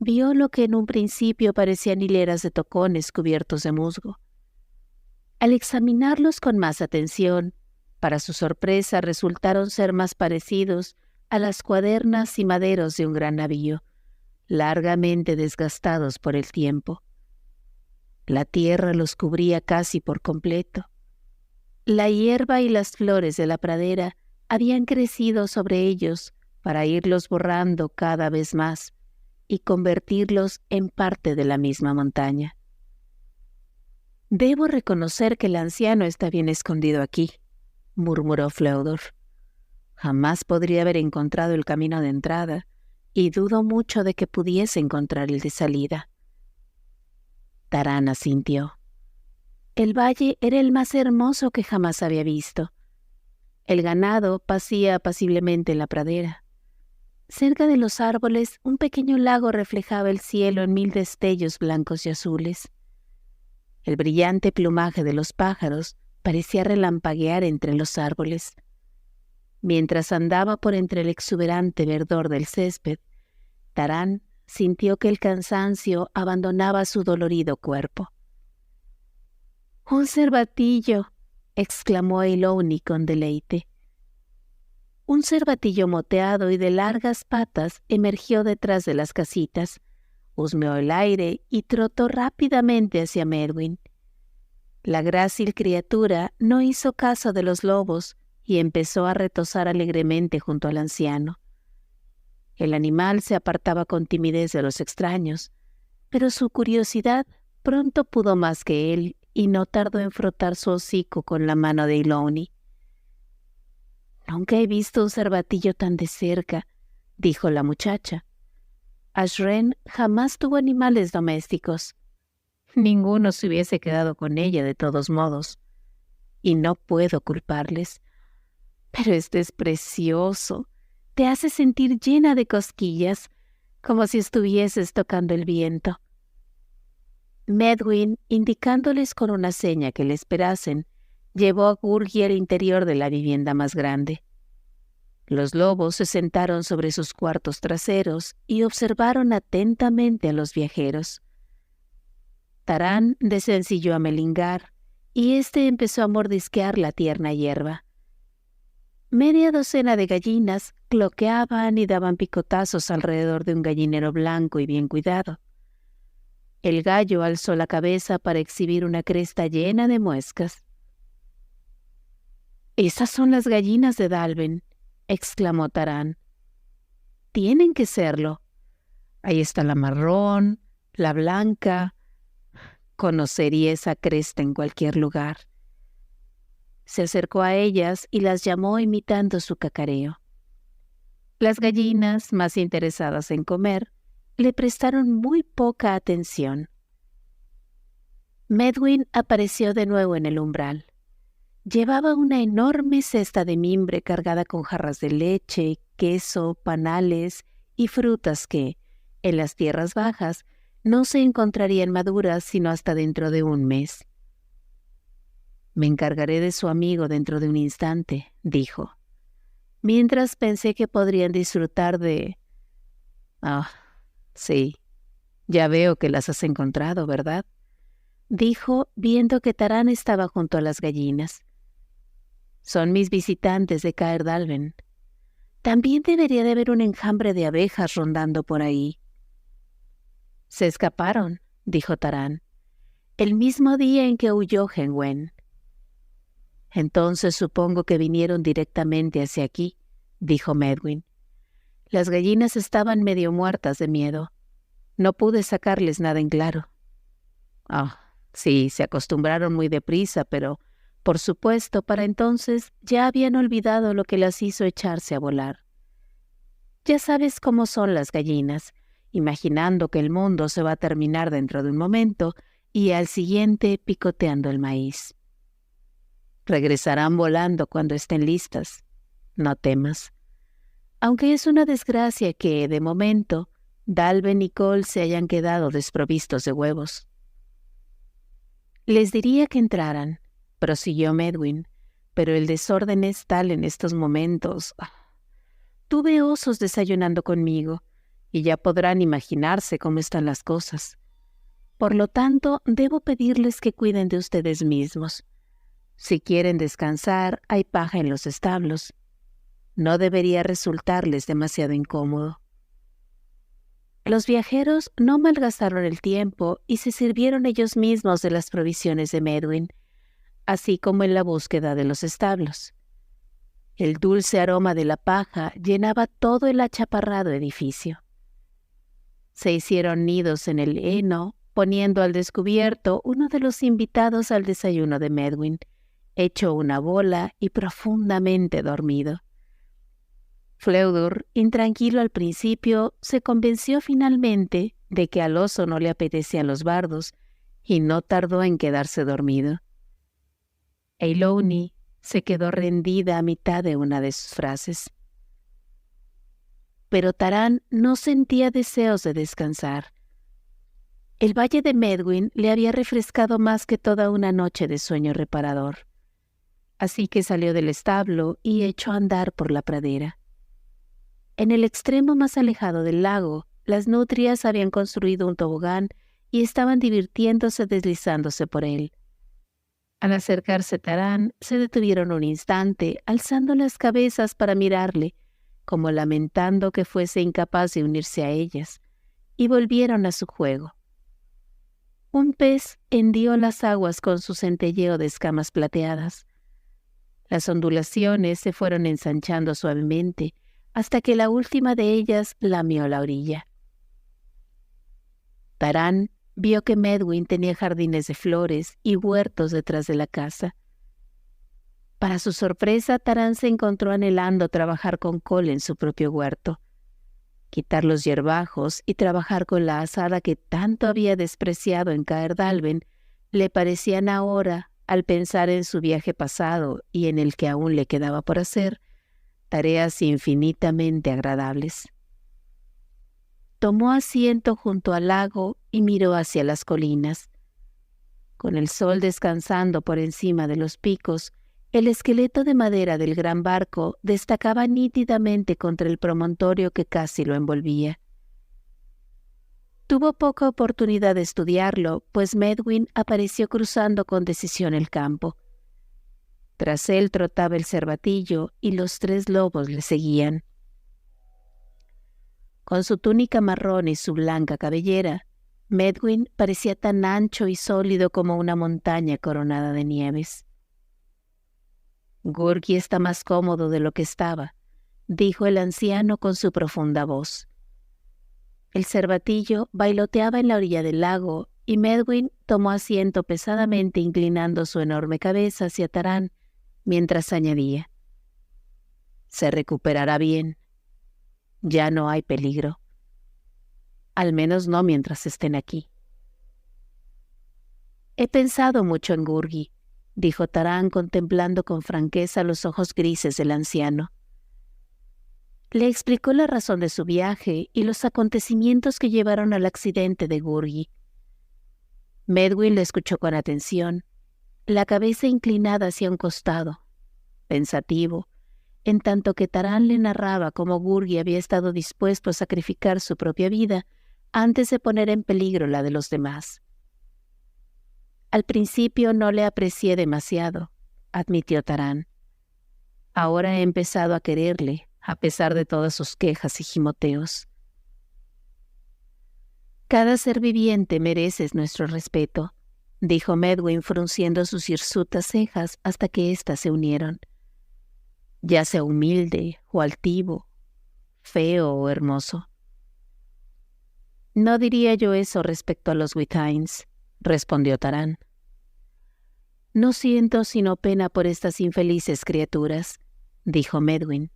vio lo que en un principio parecían hileras de tocones cubiertos de musgo. Al examinarlos con más atención, para su sorpresa resultaron ser más parecidos a las cuadernas y maderos de un gran navío, largamente desgastados por el tiempo. La tierra los cubría casi por completo. La hierba y las flores de la pradera habían crecido sobre ellos para irlos borrando cada vez más y convertirlos en parte de la misma montaña. «Debo reconocer que el anciano está bien escondido aquí», murmuró Fleudor. «Jamás podría haber encontrado el camino de entrada, y dudo mucho de que pudiese encontrar el de salida». Tarán asintió. El valle era el más hermoso que jamás había visto. El ganado pacía apaciblemente en la pradera. Cerca de los árboles, un pequeño lago reflejaba el cielo en 1000 destellos blancos y azules. El brillante plumaje de los pájaros parecía relampaguear entre los árboles. Mientras andaba por entre el exuberante verdor del césped, Tarán sintió que el cansancio abandonaba su dolorido cuerpo. «¡Un cervatillo!», exclamó Eilonwy con deleite. Un cervatillo moteado y de largas patas emergió detrás de las casitas, husmeó el aire y trotó rápidamente hacia Medwin. La grácil criatura no hizo caso de los lobos y empezó a retozar alegremente junto al anciano. El animal se apartaba con timidez de los extraños, pero su curiosidad pronto pudo más que él y no tardó en frotar su hocico con la mano de Eilonwy. «Nunca he visto un cervatillo tan de cerca», dijo la muchacha. «Ashren jamás tuvo animales domésticos. Ninguno se hubiese quedado con ella de todos modos. Y no puedo culparles. Pero este es precioso. Te hace sentir llena de cosquillas, como si estuvieses tocando el viento». Medwin, indicándoles con una seña que le esperasen, llevó a Gurgi al interior de la vivienda más grande. Los lobos se sentaron sobre sus cuartos traseros y observaron atentamente a los viajeros. Tarán desencilló a Melingar y éste empezó a mordisquear la tierna hierba. Media docena de gallinas cloqueaban y daban picotazos alrededor de un gallinero blanco y bien cuidado. El gallo alzó la cabeza para exhibir una cresta llena de muescas. «Esas son las gallinas de Dalben», exclamó Tarán. «Tienen que serlo. Ahí está la marrón, la blanca. Conocería esa cresta en cualquier lugar». Se acercó a ellas y las llamó imitando su cacareo. Las gallinas, más interesadas en comer, le prestaron muy poca atención. Medwin apareció de nuevo en el umbral. Llevaba una enorme cesta de mimbre cargada con jarras de leche, queso, panales y frutas que, en las tierras bajas, no se encontrarían maduras sino hasta dentro de un mes. «Me encargaré de su amigo dentro de un instante», dijo, mientras pensé que podrían disfrutar de... «Ah, sí, ya veo que las has encontrado, ¿verdad?», dijo, viendo que Tarán estaba junto a las gallinas. «Son mis visitantes de Caer Dalben. También debería de haber un enjambre de abejas rondando por ahí». «Se escaparon», dijo Tarán, «el mismo día en que huyó Henwen». «Entonces supongo que vinieron directamente hacia aquí», dijo Medwin. «Las gallinas estaban medio muertas de miedo. No pude sacarles nada en claro». «Ah, sí, se acostumbraron muy deprisa, pero, por supuesto, para entonces ya habían olvidado lo que las hizo echarse a volar. Ya sabes cómo son las gallinas, imaginando que el mundo se va a terminar dentro de un momento y al siguiente picoteando el maíz. Regresarán volando cuando estén listas. No temas. Aunque es una desgracia que, de momento, Dalben y Cole se hayan quedado desprovistos de huevos». «Les diría que entraran», prosiguió Medwin, pero el desorden es tal en estos momentos. Tuve osos desayunando conmigo, y ya podrán imaginarse cómo están las cosas. Por lo tanto, debo pedirles que cuiden de ustedes mismos. Si quieren descansar, hay paja en los establos. No debería resultarles demasiado incómodo. Los viajeros no malgastaron el tiempo y se sirvieron ellos mismos de las provisiones de Medwin, así como en la búsqueda de los establos. El dulce aroma de la paja llenaba todo el achaparrado edificio. Se hicieron nidos en el heno, poniendo al descubierto uno de los invitados al desayuno de Medwin, hecho una bola y profundamente dormido. Fflewddur, intranquilo al principio, se convenció finalmente de que al oso no le apetecían los bardos y no tardó en quedarse dormido. Eilonwy se quedó rendida a mitad de una de sus frases. Pero Taran no sentía deseos de descansar. El valle de Medwin le había refrescado más que toda una noche de sueño reparador. Así que salió del establo y echó a andar por la pradera. En el extremo más alejado del lago, las nutrias habían construido un tobogán y estaban divirtiéndose deslizándose por él. Al acercarse Taran, se detuvieron un instante, alzando las cabezas para mirarle, como lamentando que fuese incapaz de unirse a ellas, y volvieron a su juego. Un pez hendió las aguas con su centelleo de escamas plateadas. Las ondulaciones se fueron ensanchando suavemente, hasta que la última de ellas lamió la orilla. Taran vio que Medwin tenía jardines de flores y huertos detrás de la casa. Para su sorpresa, Taran se encontró anhelando trabajar con Cole en su propio huerto. Quitar los hierbajos y trabajar con la azada que tanto había despreciado en Caerdalben le parecían ahora, al pensar en su viaje pasado y en el que aún le quedaba por hacer, tareas infinitamente agradables. Tomó asiento junto al lago y miró hacia las colinas. Con el sol descansando por encima de los picos, el esqueleto de madera del gran barco destacaba nítidamente contra el promontorio que casi lo envolvía. Tuvo poca oportunidad de estudiarlo, pues Medwin apareció cruzando con decisión el campo. Tras él trotaba el cervatillo y los 3 lobos le seguían. Con su túnica marrón y su blanca cabellera, Medwin parecía tan ancho y sólido como una montaña coronada de nieves. «Gurgi está más cómodo de lo que estaba», dijo el anciano con su profunda voz. El cervatillo bailoteaba en la orilla del lago y Medwin tomó asiento pesadamente inclinando su enorme cabeza hacia Taran, mientras añadía: «Se recuperará bien. Ya no hay peligro. Al menos no mientras estén aquí». «He pensado mucho en Gurgi», dijo Taran contemplando con franqueza los ojos grises del anciano. Le explicó la razón de su viaje y los acontecimientos que llevaron al accidente de Gurgi. Medwin le escuchó con atención, la cabeza inclinada hacia un costado, pensativo, en tanto que Taran le narraba cómo Gurgi había estado dispuesto a sacrificar su propia vida antes de poner en peligro la de los demás. «Al principio no le aprecié demasiado», admitió Taran. «Ahora he empezado a quererle, a pesar de todas sus quejas y gimoteos». «Cada ser viviente merece nuestro respeto», dijo Medwin frunciendo sus hirsutas cejas hasta que éstas se unieron. «Ya sea humilde o altivo, feo o hermoso». «No diría yo eso respecto a los Withains», respondió Taran. «No siento sino pena por estas infelices criaturas», dijo Medwin.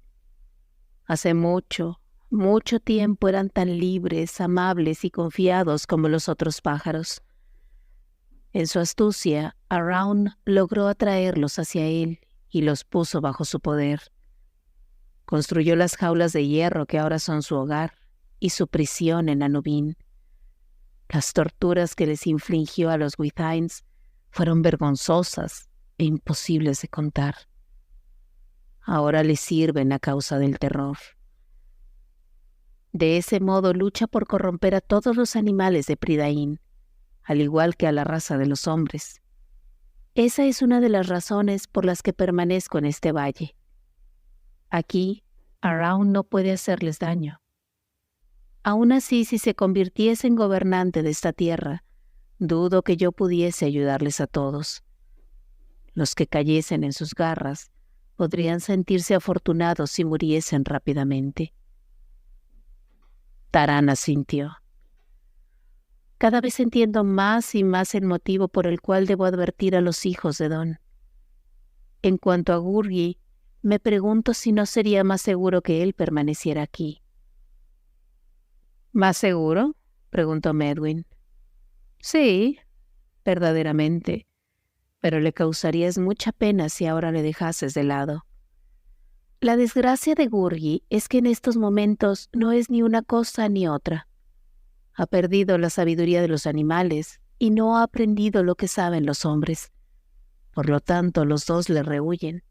«Hace mucho, mucho tiempo eran tan libres, amables y confiados como los otros pájaros. En su astucia, Araun logró atraerlos hacia él y los puso bajo su poder. Construyó las jaulas de hierro que ahora son su hogar y su prisión en Anubin. Las torturas que les infligió a los Withains fueron vergonzosas, e imposibles de contar. Ahora le sirven a causa del terror. De ese modo lucha por corromper a todos los animales de Prydain, al igual que a la raza de los hombres. Esa es una de las razones por las que permanezco en este valle. Aquí, Araun no puede hacerles daño. Aún así, si se convirtiese en gobernante de esta tierra, dudo que yo pudiese ayudarles a todos. Los que cayesen en sus garras podrían sentirse afortunados si muriesen rápidamente. Taran asintió. Cada vez entiendo más y más el motivo por el cual debo advertir a los hijos de Don. En cuanto a Gurgi, me pregunto si no sería más seguro que él permaneciera aquí. ¿Más seguro?, preguntó Medwin. Sí, verdaderamente, pero le causarías mucha pena si ahora le dejases de lado. La desgracia de Gurgi es que en estos momentos no es ni una cosa ni otra. Ha perdido la sabiduría de los animales y no ha aprendido lo que saben los hombres. Por lo tanto, los dos le rehuyen.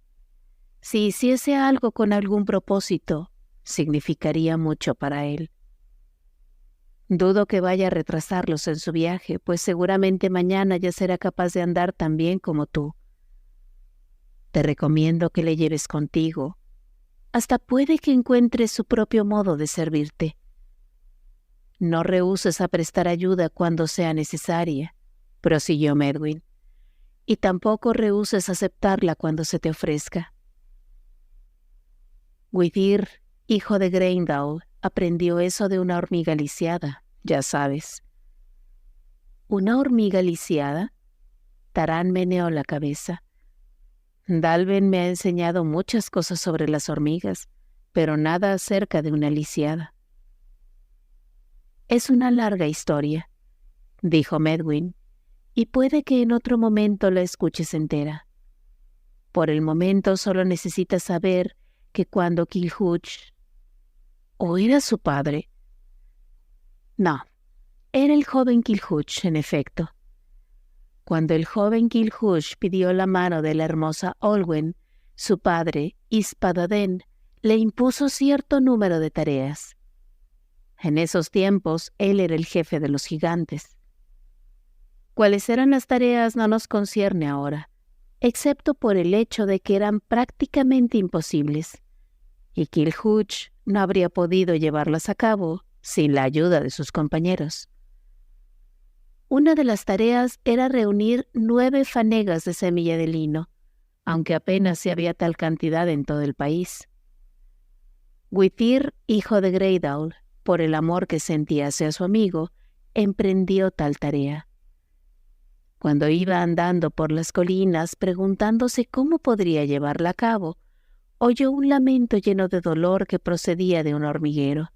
Si hiciese algo con algún propósito, significaría mucho para él. Dudo que vaya a retrasarlos en su viaje, pues seguramente mañana ya será capaz de andar tan bien como tú. Te recomiendo que le lleves contigo. Hasta puede que encuentre su propio modo de servirte. No rehúses a prestar ayuda cuando sea necesaria, prosiguió Medwin, y tampoco rehúses aceptarla cuando se te ofrezca. Withir, hijo de Grendel, aprendió eso de una hormiga lisiada, ya sabes. ¿Una hormiga lisiada? Taran meneó la cabeza. Dalben me ha enseñado muchas cosas sobre las hormigas, pero nada acerca de una lisiada. Es una larga historia, dijo Medwin, y puede que en otro momento la escuches entera. Por el momento solo necesitas saber que cuando Kilhuch... ¿O era su padre? No, era el joven Kilhuch, en efecto. Cuando el joven Kilhuch pidió la mano de la hermosa Olwen, su padre, Ispadaden, le impuso cierto número de tareas. En esos tiempos, él era el jefe de los gigantes. Cuáles eran las tareas no nos concierne ahora, excepto por el hecho de que eran prácticamente imposibles, y Kilhuch no habría podido llevarlas a cabo sin la ayuda de sus compañeros. Una de las tareas era reunir 9 fanegas de semilla de lino, aunque apenas se había tal cantidad en todo el país. Withir, hijo de Grendel, por el amor que sentía hacia su amigo, emprendió tal tarea. Cuando iba andando por las colinas preguntándose cómo podría llevarla a cabo, oyó un lamento lleno de dolor que procedía de un hormiguero.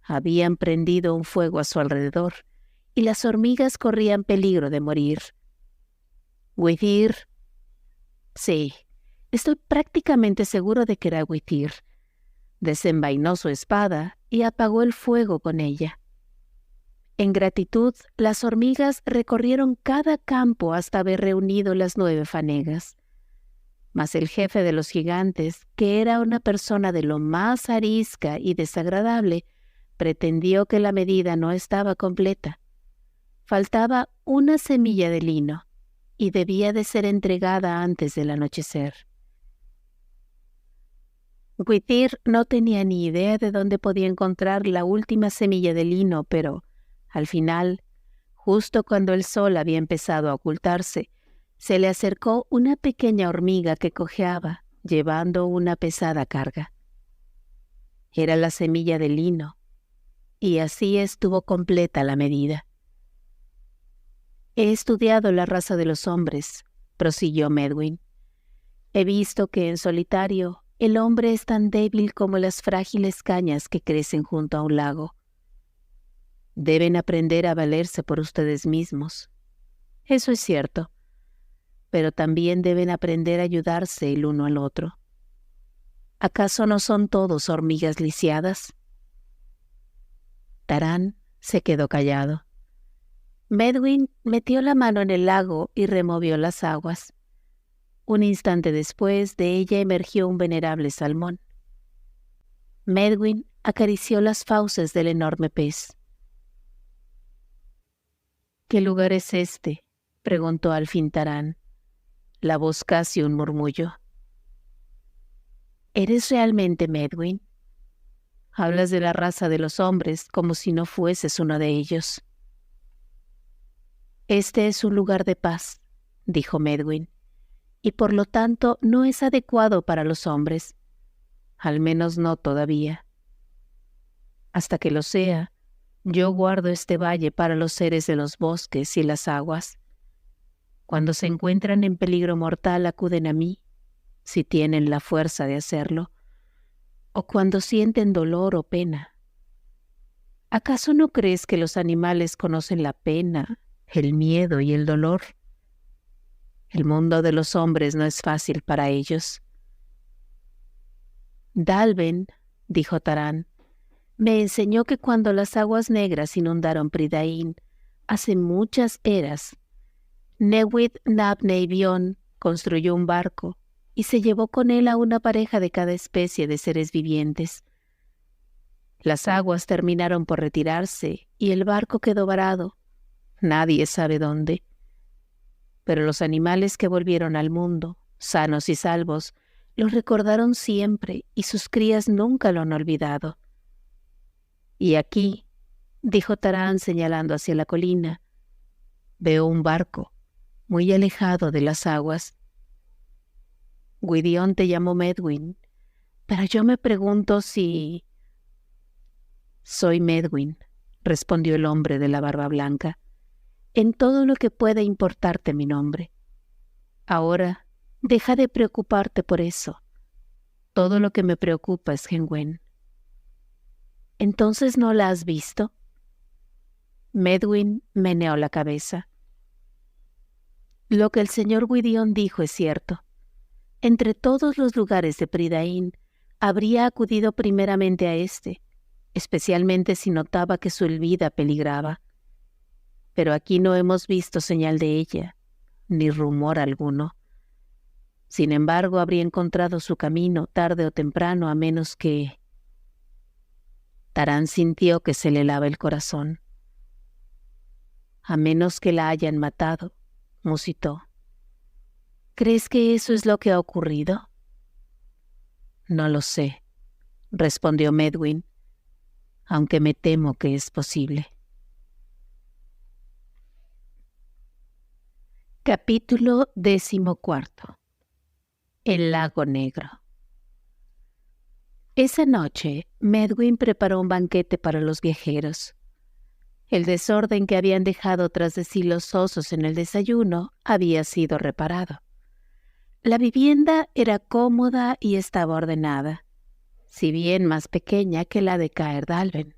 Habían prendido un fuego a su alrededor, y las hormigas corrían peligro de morir. Withir. Sí, estoy prácticamente seguro de que era Withir. Desenvainó su espada y apagó el fuego con ella. En gratitud, las hormigas recorrieron cada campo hasta haber reunido las 9 fanegas. Mas el jefe de los gigantes, que era una persona de lo más arisca y desagradable, pretendió que la medida no estaba completa. Faltaba una semilla de lino, y debía de ser entregada antes del anochecer. Withir no tenía ni idea de dónde podía encontrar la última semilla de lino, pero, al final, justo cuando el sol había empezado a ocultarse, se le acercó una pequeña hormiga que cojeaba, llevando una pesada carga. Era la semilla de lino, y así estuvo completa la medida. He estudiado la raza de los hombres, prosiguió Medwin. He visto que en solitario el hombre es tan débil como las frágiles cañas que crecen junto a un lago. Deben aprender a valerse por ustedes mismos. Eso es cierto, pero también deben aprender a ayudarse el uno al otro. ¿Acaso no son todos hormigas lisiadas? Taran se quedó callado. Medwin metió la mano en el lago y removió las aguas. un instante después, de ella emergió un venerable salmón. Medwin acarició las fauces del enorme pez. —¿Qué lugar es este? —preguntó al fin Tarán, la voz casi un murmullo. —¿Eres realmente Medwin? Hablas de la raza de los hombres como si no fueses uno de ellos. Este es un lugar de paz —dijo Medwin—, y por lo tanto no es adecuado para los hombres, al menos no todavía. Hasta que lo sea, yo guardo este valle para los seres de los bosques y las aguas. Cuando se encuentran en peligro mortal acuden a mí, si tienen la fuerza de hacerlo, o cuando sienten dolor o pena. ¿Acaso no crees que los animales conocen la pena, el miedo y el dolor? El mundo de los hombres no es fácil para ellos. Dalben, dijo Tarán, me enseñó que cuando las aguas negras inundaron Pridain, hace muchas eras, Newid Nabneibion construyó un barco y se llevó con él a una pareja de cada especie de seres vivientes. Las aguas terminaron por retirarse y el barco quedó varado. Nadie sabe dónde. Pero los animales que volvieron al mundo, sanos y salvos, los recordaron siempre y sus crías nunca lo han olvidado. Y aquí, dijo Tarán señalando hacia la colina, veo un barco, muy alejado de las aguas. Gwydion te llamó Medwin, pero yo me pregunto si... Soy Medwin, respondió el hombre de la barba blanca, en todo lo que pueda importarte mi nombre. Ahora, deja de preocuparte por eso. Todo lo que me preocupa es Henwen. ¿Entonces no la has visto? Medwin meneó la cabeza. Lo que el señor Gwydion dijo es cierto. Entre todos los lugares de Pridain, habría acudido primeramente a este, especialmente si notaba que su vida peligraba. Pero aquí no hemos visto señal de ella, ni rumor alguno. Sin embargo, habría encontrado su camino tarde o temprano, a menos que... Tarán sintió que se le helaba el corazón. A menos que la hayan matado, musitó. ¿Crees que eso es lo que ha ocurrido? No lo sé, respondió Medwin, aunque me temo que es posible. Capítulo 14. El lago negro. Esa noche, Medwin preparó un banquete para los viajeros. El desorden que habían dejado tras de sí los osos en el desayuno había sido reparado. La vivienda era cómoda y estaba ordenada, si bien más pequeña que la de Caer Dalben.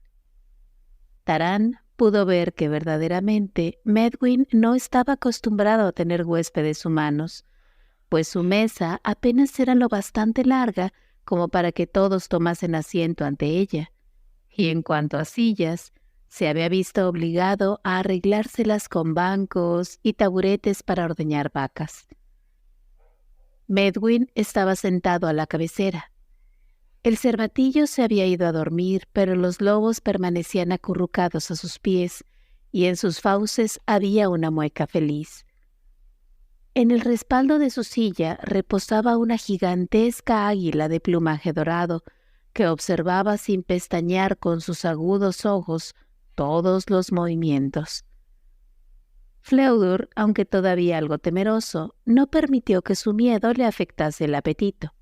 Tarán pudo ver que verdaderamente Medwin no estaba acostumbrado a tener huéspedes humanos, pues su mesa apenas era lo bastante larga como para que todos tomasen asiento ante ella, y en cuanto a sillas, se había visto obligado a arreglárselas con bancos y taburetes para ordeñar vacas. Medwin estaba sentado a la cabecera. El cervatillo se había ido a dormir, pero los lobos permanecían acurrucados a sus pies, y en sus fauces había una mueca feliz. En el respaldo de su silla reposaba una gigantesca águila de plumaje dorado, que observaba sin pestañear con sus agudos ojos todos los movimientos. Fflewddur, aunque todavía algo temeroso, no permitió que su miedo le afectase el apetito.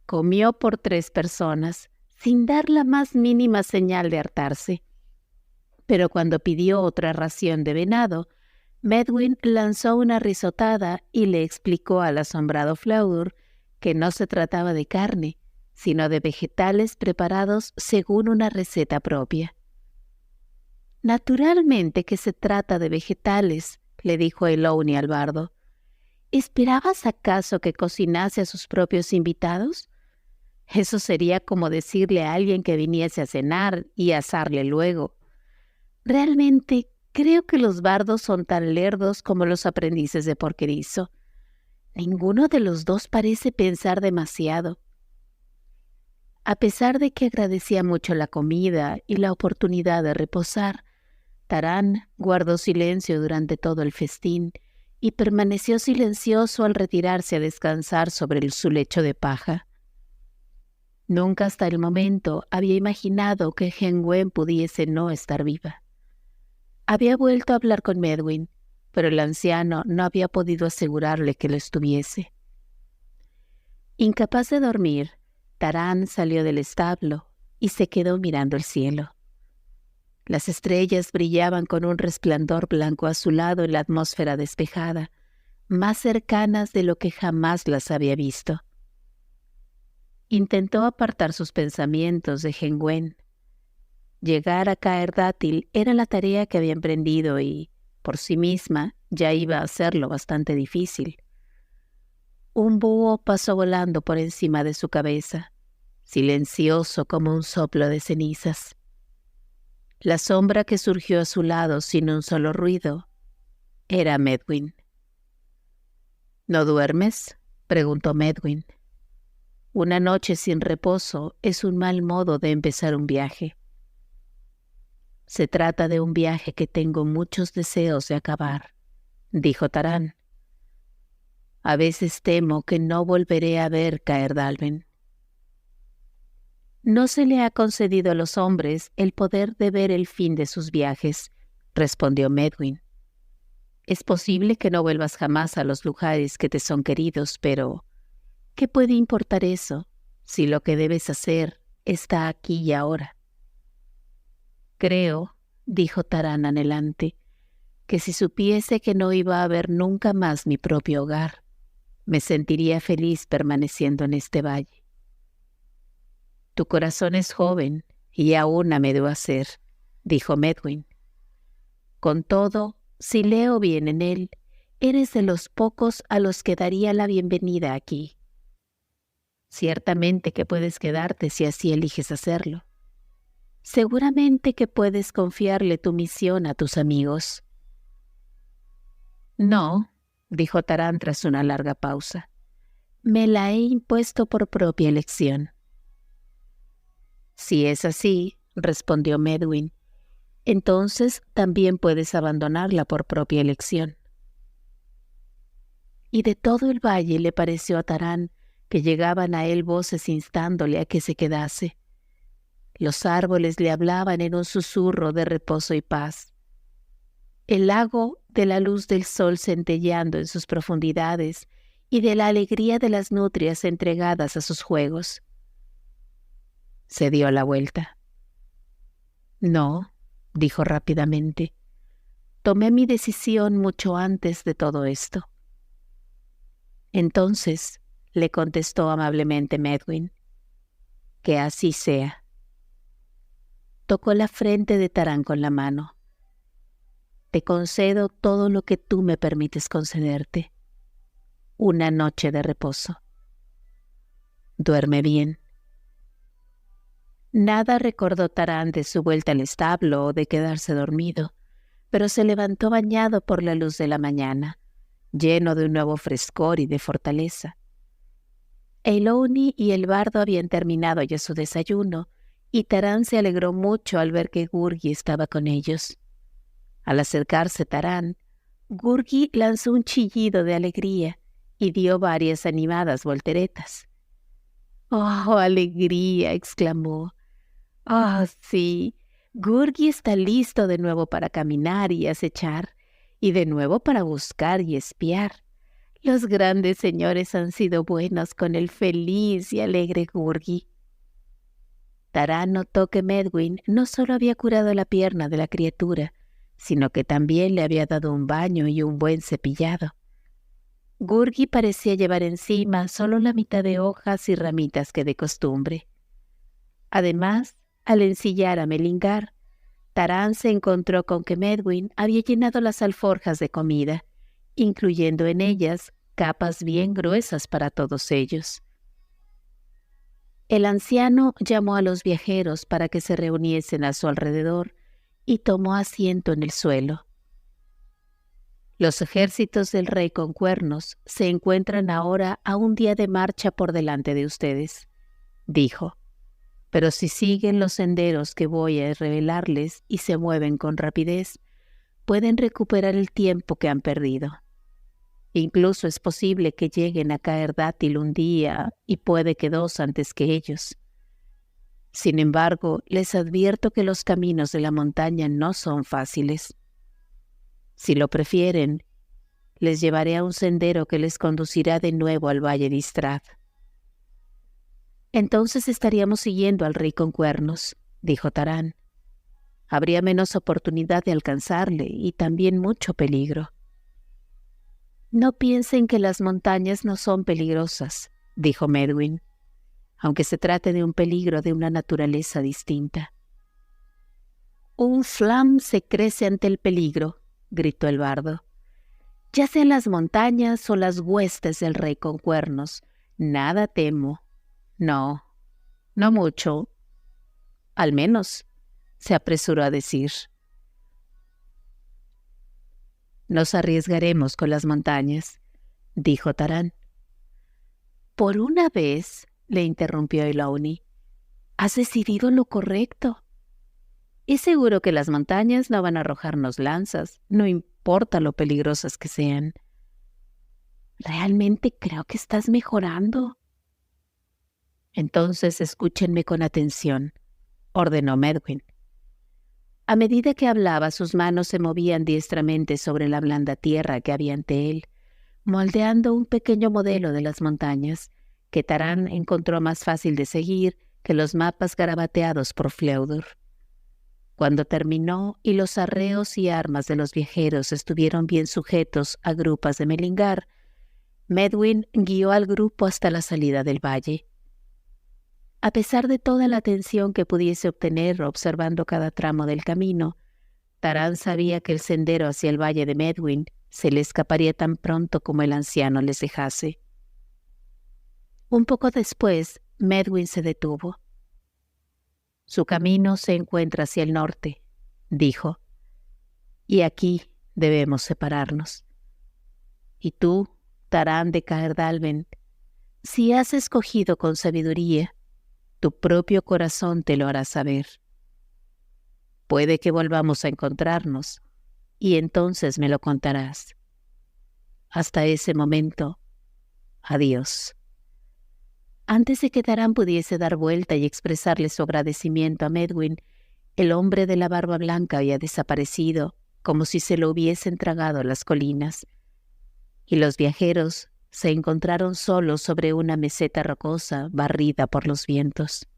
Comió por 3 personas, sin dar la más mínima señal de hartarse. Pero cuando pidió otra ración de venado, Medwin lanzó una risotada y le explicó al asombrado Fflewddur que no se trataba de carne, sino de vegetales preparados según una receta propia. «Naturalmente que se trata de vegetales», le dijo Eilonwy al bardo. «¿Esperabas acaso que cocinase a sus propios invitados? Eso sería como decirle a alguien que viniese a cenar y asarle luego. Realmente creo que los bardos son tan lerdos como los aprendices de porquerizo. Ninguno de los dos parece pensar demasiado. A pesar de que agradecía mucho la comida y la oportunidad de reposar, Tarán guardó silencio durante todo el festín y permaneció silencioso al retirarse a descansar sobre su lecho de paja. Nunca hasta el momento había imaginado que Hen-Wen pudiese no estar viva. Había vuelto a hablar con Medwin, pero el anciano no había podido asegurarle que lo estuviese. Incapaz de dormir, Tarán salió del establo y se quedó mirando el cielo. Las estrellas brillaban con un resplandor blanco azulado en la atmósfera despejada, más cercanas de lo que jamás las había visto. Intentó apartar sus pensamientos de Hen-Wen. Llegar a Caer Dátil era la tarea que había emprendido y, por sí misma, ya iba a hacerlo bastante difícil. Un búho pasó volando por encima de su cabeza, silencioso como un soplo de cenizas. La sombra que surgió a su lado sin un solo ruido era Medwin. ¿No duermes?, preguntó Medwin. Una noche sin reposo es un mal modo de empezar un viaje. Se trata de un viaje que tengo muchos deseos de acabar, dijo Tarán. A veces temo que no volveré a ver Caer Dalben. No se le ha concedido a los hombres el poder de ver el fin de sus viajes, respondió Medwin. Es posible que no vuelvas jamás a los lugares que te son queridos, pero ¿qué puede importar eso si lo que debes hacer está aquí y ahora? Creo, dijo Tarán anhelante, que si supiese que no iba a ver nunca más mi propio hogar, me sentiría feliz permaneciendo en este valle. Tu corazón es joven y aún a medio hacer, dijo Medwin. Con todo, si leo bien en él, eres de los pocos a los que daría la bienvenida aquí. Ciertamente que puedes quedarte si así eliges hacerlo. Seguramente que puedes confiarle tu misión a tus amigos. No, dijo Tarán tras una larga pausa. Me la he impuesto por propia elección. Si es así, respondió Medwin, entonces también puedes abandonarla por propia elección. Y de todo el valle le pareció a Tarán que llegaban a él voces instándole a que se quedase. Los árboles le hablaban en un susurro de reposo y paz. El lago de la luz del sol centelleando en sus profundidades y de la alegría de las nutrias entregadas a sus juegos. Se dio la vuelta. No, dijo rápidamente. Tomé mi decisión mucho antes de todo esto. Entonces, le contestó amablemente Medwin, que así sea. Tocó la frente de Tarán con la mano. Te concedo todo lo que tú me permites concederte. Una noche de reposo. Duerme bien. Nada recordó Tarán de su vuelta al establo o de quedarse dormido, pero se levantó bañado por la luz de la mañana, lleno de un nuevo frescor y de fortaleza. Eiloney y el bardo habían terminado ya su desayuno, y Tarán se alegró mucho al ver que Gurgi estaba con ellos. Al acercarse Tarán, Gurgi lanzó un chillido de alegría y dio varias animadas volteretas. ¡Oh, alegría! —exclamó. ¡Oh, sí! Gurgi está listo de nuevo para caminar y acechar, y de nuevo para buscar y espiar. Los grandes señores han sido buenos con el feliz y alegre Gurgi. Tarán notó que Medwin no solo había curado la pierna de la criatura, sino que también le había dado un baño y un buen cepillado. Gurgi parecía llevar encima solo la mitad de hojas y ramitas que de costumbre. Además, al ensillar a Melingar, Tarán se encontró con que Medwin había llenado las alforjas de comida, incluyendo en ellas capas bien gruesas para todos ellos. El anciano llamó a los viajeros para que se reuniesen a su alrededor y tomó asiento en el suelo. Los ejércitos del rey con cuernos se encuentran ahora a un día de marcha por delante de ustedes, dijo. Pero si siguen los senderos que voy a revelarles y se mueven con rapidez, pueden recuperar el tiempo que han perdido. Incluso es posible que lleguen a caer Dátil un día y puede que 2 antes que ellos. Sin embargo, les advierto que los caminos de la montaña no son fáciles. Si lo prefieren, les llevaré a un sendero que les conducirá de nuevo al valle de Istrad. Entonces estaríamos siguiendo al rey con cuernos, dijo Tarán. Habría menos oportunidad de alcanzarle y también mucho peligro. No piensen que las montañas no son peligrosas, dijo Medwin, aunque se trate de un peligro de una naturaleza distinta. Un flam se crece ante el peligro, gritó el bardo. Ya sean las montañas o las huestes del rey con cuernos, nada temo. No, no mucho. Al menos, se apresuró a decir. Nos arriesgaremos con las montañas, dijo Tarán. Por una vez, le interrumpió Eilonwy, has decidido lo correcto. Es seguro que las montañas no van a arrojarnos lanzas, no importa lo peligrosas que sean. Realmente creo que estás mejorando. Entonces escúchenme con atención, ordenó Medwin. A medida que hablaba, sus manos se movían diestramente sobre la blanda tierra que había ante él, moldeando un pequeño modelo de las montañas, que Tarán encontró más fácil de seguir que los mapas garabateados por Fflewddur. Cuando terminó y los arreos y armas de los viajeros estuvieron bien sujetos a grupas de Melingar, Medwin guió al grupo hasta la salida del valle. A pesar de toda la atención que pudiese obtener observando cada tramo del camino, Tarán sabía que el sendero hacia el valle de Medwin se le escaparía tan pronto como el anciano les dejase. Un poco después, Medwin se detuvo. Su camino se encuentra hacia el norte, dijo, y aquí debemos separarnos. Y tú, Tarán de Caerdalben, si has escogido con sabiduría, tu propio corazón te lo hará saber. Puede que volvamos a encontrarnos, y entonces me lo contarás. Hasta ese momento, adiós. Antes de que Tarán pudiese dar vuelta y expresarle su agradecimiento a Medwin, el hombre de la barba blanca había desaparecido, como si se lo hubiesen tragado las colinas, y los viajeros se encontraron solos sobre una meseta rocosa barrida por los vientos.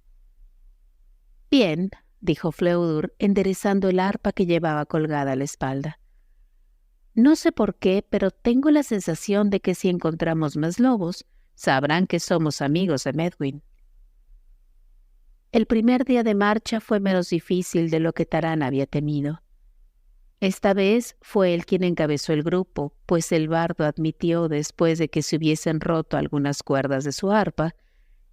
«Bien», dijo Fflewddur, enderezando el arpa que llevaba colgada a la espalda. «No sé por qué, pero tengo la sensación de que si encontramos más lobos, sabrán que somos amigos de Medwin». El primer día de marcha fue menos difícil de lo que Tarán había temido. Esta vez fue él quien encabezó el grupo, pues el bardo admitió, después de que se hubiesen roto algunas cuerdas de su arpa,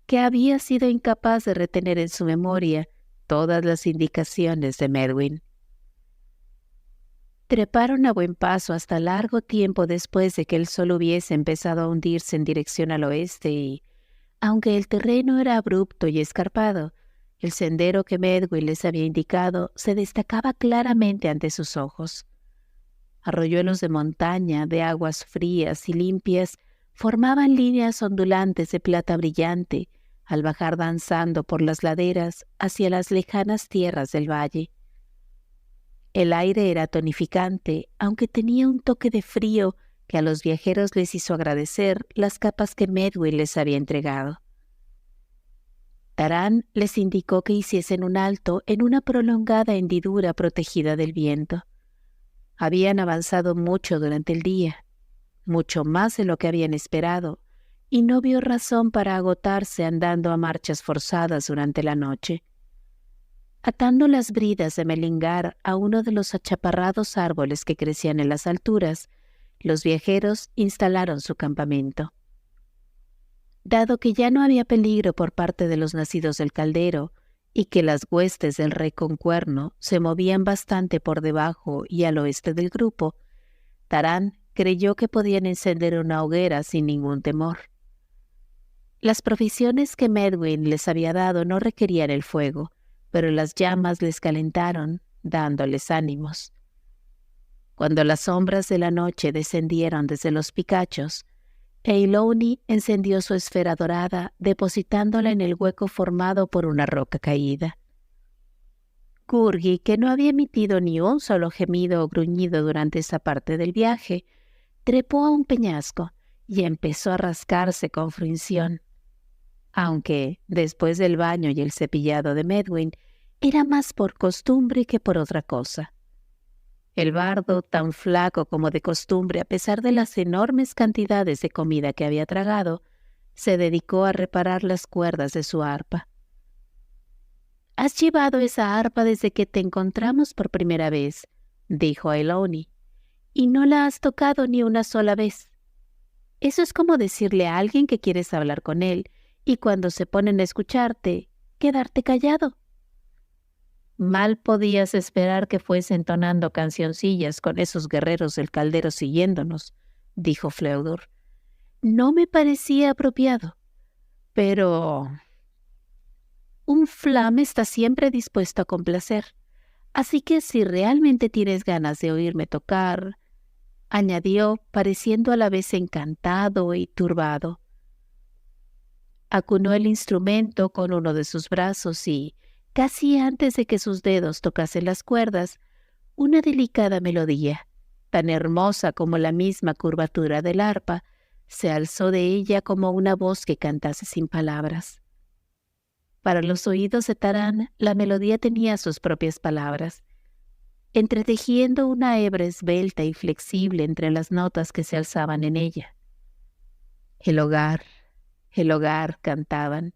que había sido incapaz de retener en su memoria todas las indicaciones de Medwin. Treparon a buen paso hasta largo tiempo después de que el sol hubiese empezado a hundirse en dirección al oeste y, aunque el terreno era abrupto y escarpado, el sendero que Medwin les había indicado se destacaba claramente ante sus ojos. Arroyuelos de montaña, de aguas frías y limpias, formaban líneas ondulantes de plata brillante, al bajar danzando por las laderas hacia las lejanas tierras del valle. El aire era tonificante, aunque tenía un toque de frío que a los viajeros les hizo agradecer las capas que Medwin les había entregado. Tarán les indicó que hiciesen un alto en una prolongada hendidura protegida del viento. Habían avanzado mucho durante el día, mucho más de lo que habían esperado, y no vio razón para agotarse andando a marchas forzadas durante la noche. Atando las bridas de Melingar a uno de los achaparrados árboles que crecían en las alturas, los viajeros instalaron su campamento. Dado que ya no había peligro por parte de los nacidos del caldero y que las huestes del rey con cuerno se movían bastante por debajo y al oeste del grupo, Taran creyó que podían encender una hoguera sin ningún temor. Las provisiones que Medwin les había dado no requerían el fuego, pero las llamas les calentaron, dándoles ánimos. Cuando las sombras de la noche descendieron desde los picachos, Eiloney encendió su esfera dorada, depositándola en el hueco formado por una roca caída. Gurgi, que no había emitido ni un solo gemido o gruñido durante esa parte del viaje, trepó a un peñasco y empezó a rascarse con fruición. Aunque, después del baño y el cepillado de Medwin, era más por costumbre que por otra cosa. El bardo, tan flaco como de costumbre a pesar de las enormes cantidades de comida que había tragado, se dedicó a reparar las cuerdas de su arpa. «Has llevado esa arpa desde que te encontramos por primera vez», dijo Eiloney, «y no la has tocado ni una sola vez. Eso es como decirle a alguien que quieres hablar con él y cuando se ponen a escucharte, quedarte callado». «Mal podías esperar que fuese entonando cancioncillas con esos guerreros del caldero siguiéndonos», dijo Fleudor. «No me parecía apropiado, pero un Flam está siempre dispuesto a complacer, así que si realmente tienes ganas de oírme tocar», añadió, pareciendo a la vez encantado y turbado. Acunó el instrumento con uno de sus brazos y, casi antes de que sus dedos tocasen las cuerdas, una delicada melodía, tan hermosa como la misma curvatura del arpa, se alzó de ella como una voz que cantase sin palabras. Para los oídos de Taran, la melodía tenía sus propias palabras, entretejiendo una hebra esbelta y flexible entre las notas que se alzaban en ella. El hogar, cantaban,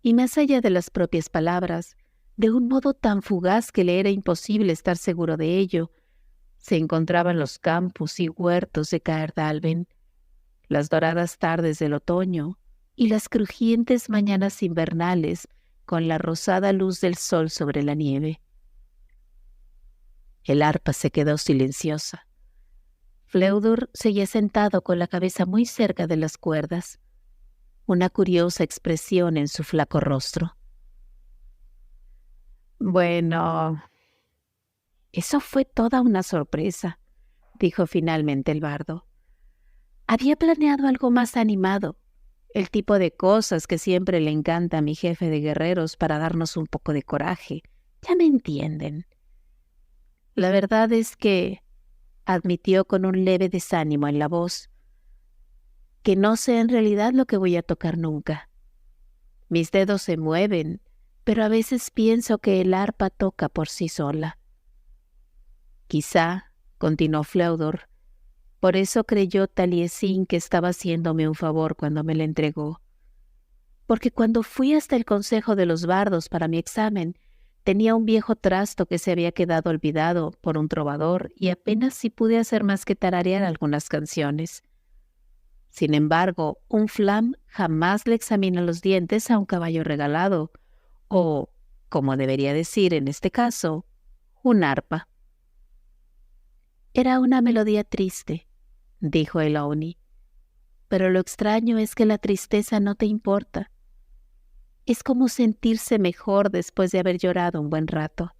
y más allá de las propias palabras, de un modo tan fugaz que le era imposible estar seguro de ello, se encontraban los campos y huertos de Caerdalben, las doradas tardes del otoño y las crujientes mañanas invernales con la rosada luz del sol sobre la nieve. El arpa se quedó silenciosa. Fleudor seguía sentado con la cabeza muy cerca de las cuerdas, una curiosa expresión en su flaco rostro. «Bueno, eso fue toda una sorpresa», dijo finalmente el bardo. «Había planeado algo más animado, el tipo de cosas que siempre le encanta a mi jefe de guerreros para darnos un poco de coraje. Ya me entienden». La verdad es que, admitió con un leve desánimo en la voz, que no sé en realidad lo que voy a tocar nunca. Mis dedos se mueven, pero a veces pienso que el arpa toca por sí sola. Quizá, continuó Fleudor, por eso creyó Taliesin que estaba haciéndome un favor cuando me la entregó. Porque cuando fui hasta el Consejo de los Bardos para mi examen, tenía un viejo trasto que se había quedado olvidado por un trovador y apenas si pude hacer más que tararear algunas canciones. Sin embargo, un Flam jamás le examina los dientes a un caballo regalado, o, como debería decir en este caso, un arpa. «Era una melodía triste», dijo Eiloney, «pero lo extraño es que la tristeza no te importa. Es como sentirse mejor después de haber llorado un buen rato.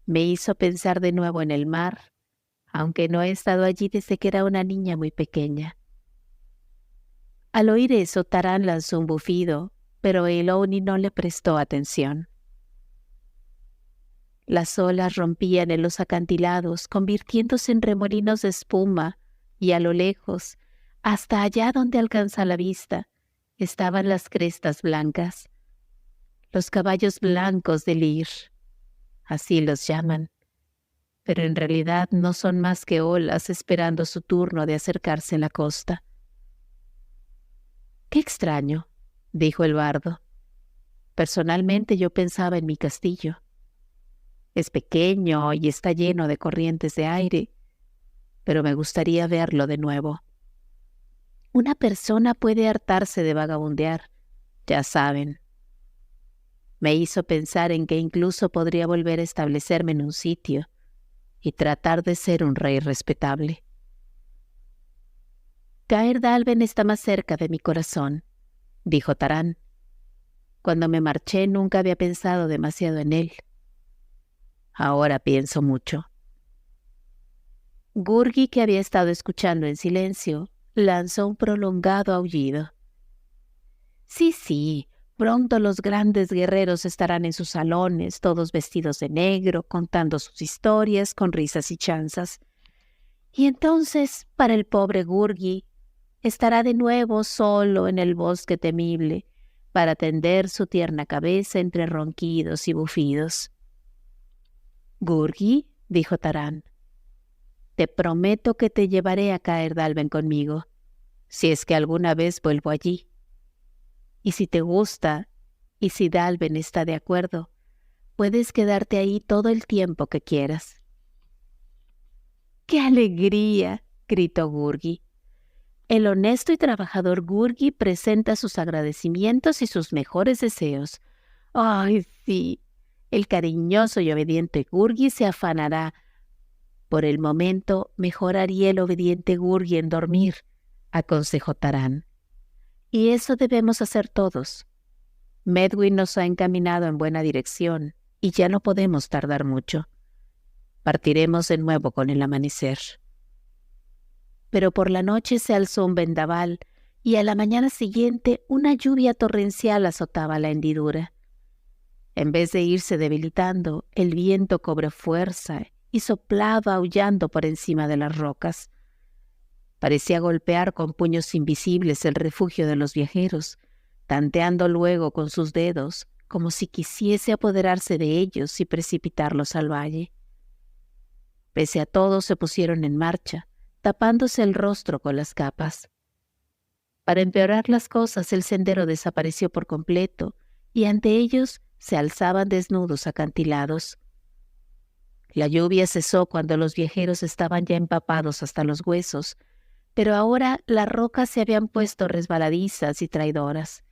Me hizo pensar de nuevo en el mar, aunque no he estado allí desde que era una niña muy pequeña». Al oír eso, Taran lanzó un bufido, pero Eiloney no le prestó atención. Las olas rompían en los acantilados, convirtiéndose en remolinos de espuma, y a lo lejos, hasta allá donde alcanza la vista, estaban las crestas blancas, los caballos blancos de Lir, así los llaman, pero en realidad no son más que olas esperando su turno de acercarse a la costa. «Qué extraño», dijo el bardo. «Personalmente yo pensaba en mi castillo. Es pequeño y está lleno de corrientes de aire, pero me gustaría verlo de nuevo. Una persona puede hartarse de vagabundear, ya saben. Me hizo pensar en que incluso podría volver a establecerme en un sitio, y tratar de ser un rey respetable. Caer Dalben está más cerca de mi corazón, dijo Taran. Cuando me marché nunca había pensado demasiado en él. Ahora pienso mucho. Gurgi, que había estado escuchando en silencio, lanzó un prolongado aullido. Sí, pronto los grandes guerreros estarán en sus salones, todos vestidos de negro, contando sus historias con risas y chanzas. Y entonces, para el pobre Gurgi, estará de nuevo solo en el bosque temible, para tender su tierna cabeza entre ronquidos y bufidos. —Gurgi —dijo Taran—, te prometo que te llevaré a Caer Dalben conmigo, si es que alguna vez vuelvo allí. Y si te gusta, y si Dalben está de acuerdo, puedes quedarte ahí todo el tiempo que quieras. ¡Qué alegría! —gritó Gurgi. El honesto y trabajador Gurgi presenta sus agradecimientos y sus mejores deseos. ¡Ay, sí! El cariñoso y obediente Gurgi se afanará. Por el momento, mejor haría el obediente Gurgi en dormir, aconsejó Taran. Y eso debemos hacer todos. Medwin nos ha encaminado en buena dirección y ya no podemos tardar mucho. Partiremos de nuevo con el amanecer. Pero por la noche se alzó un vendaval y a la mañana siguiente una lluvia torrencial azotaba la hendidura. En vez de irse debilitando, el viento cobró fuerza y soplaba aullando por encima de las rocas. Parecía golpear con puños invisibles el refugio de los viajeros, tanteando luego con sus dedos, como si quisiese apoderarse de ellos y precipitarlos al valle. Pese a todo se pusieron en marcha, tapándose el rostro con las capas. Para empeorar las cosas, el sendero desapareció por completo, y ante ellos se alzaban desnudos acantilados. La lluvia cesó cuando los viajeros estaban ya empapados hasta los huesos, pero ahora las rocas se habían puesto resbaladizas y traidoras.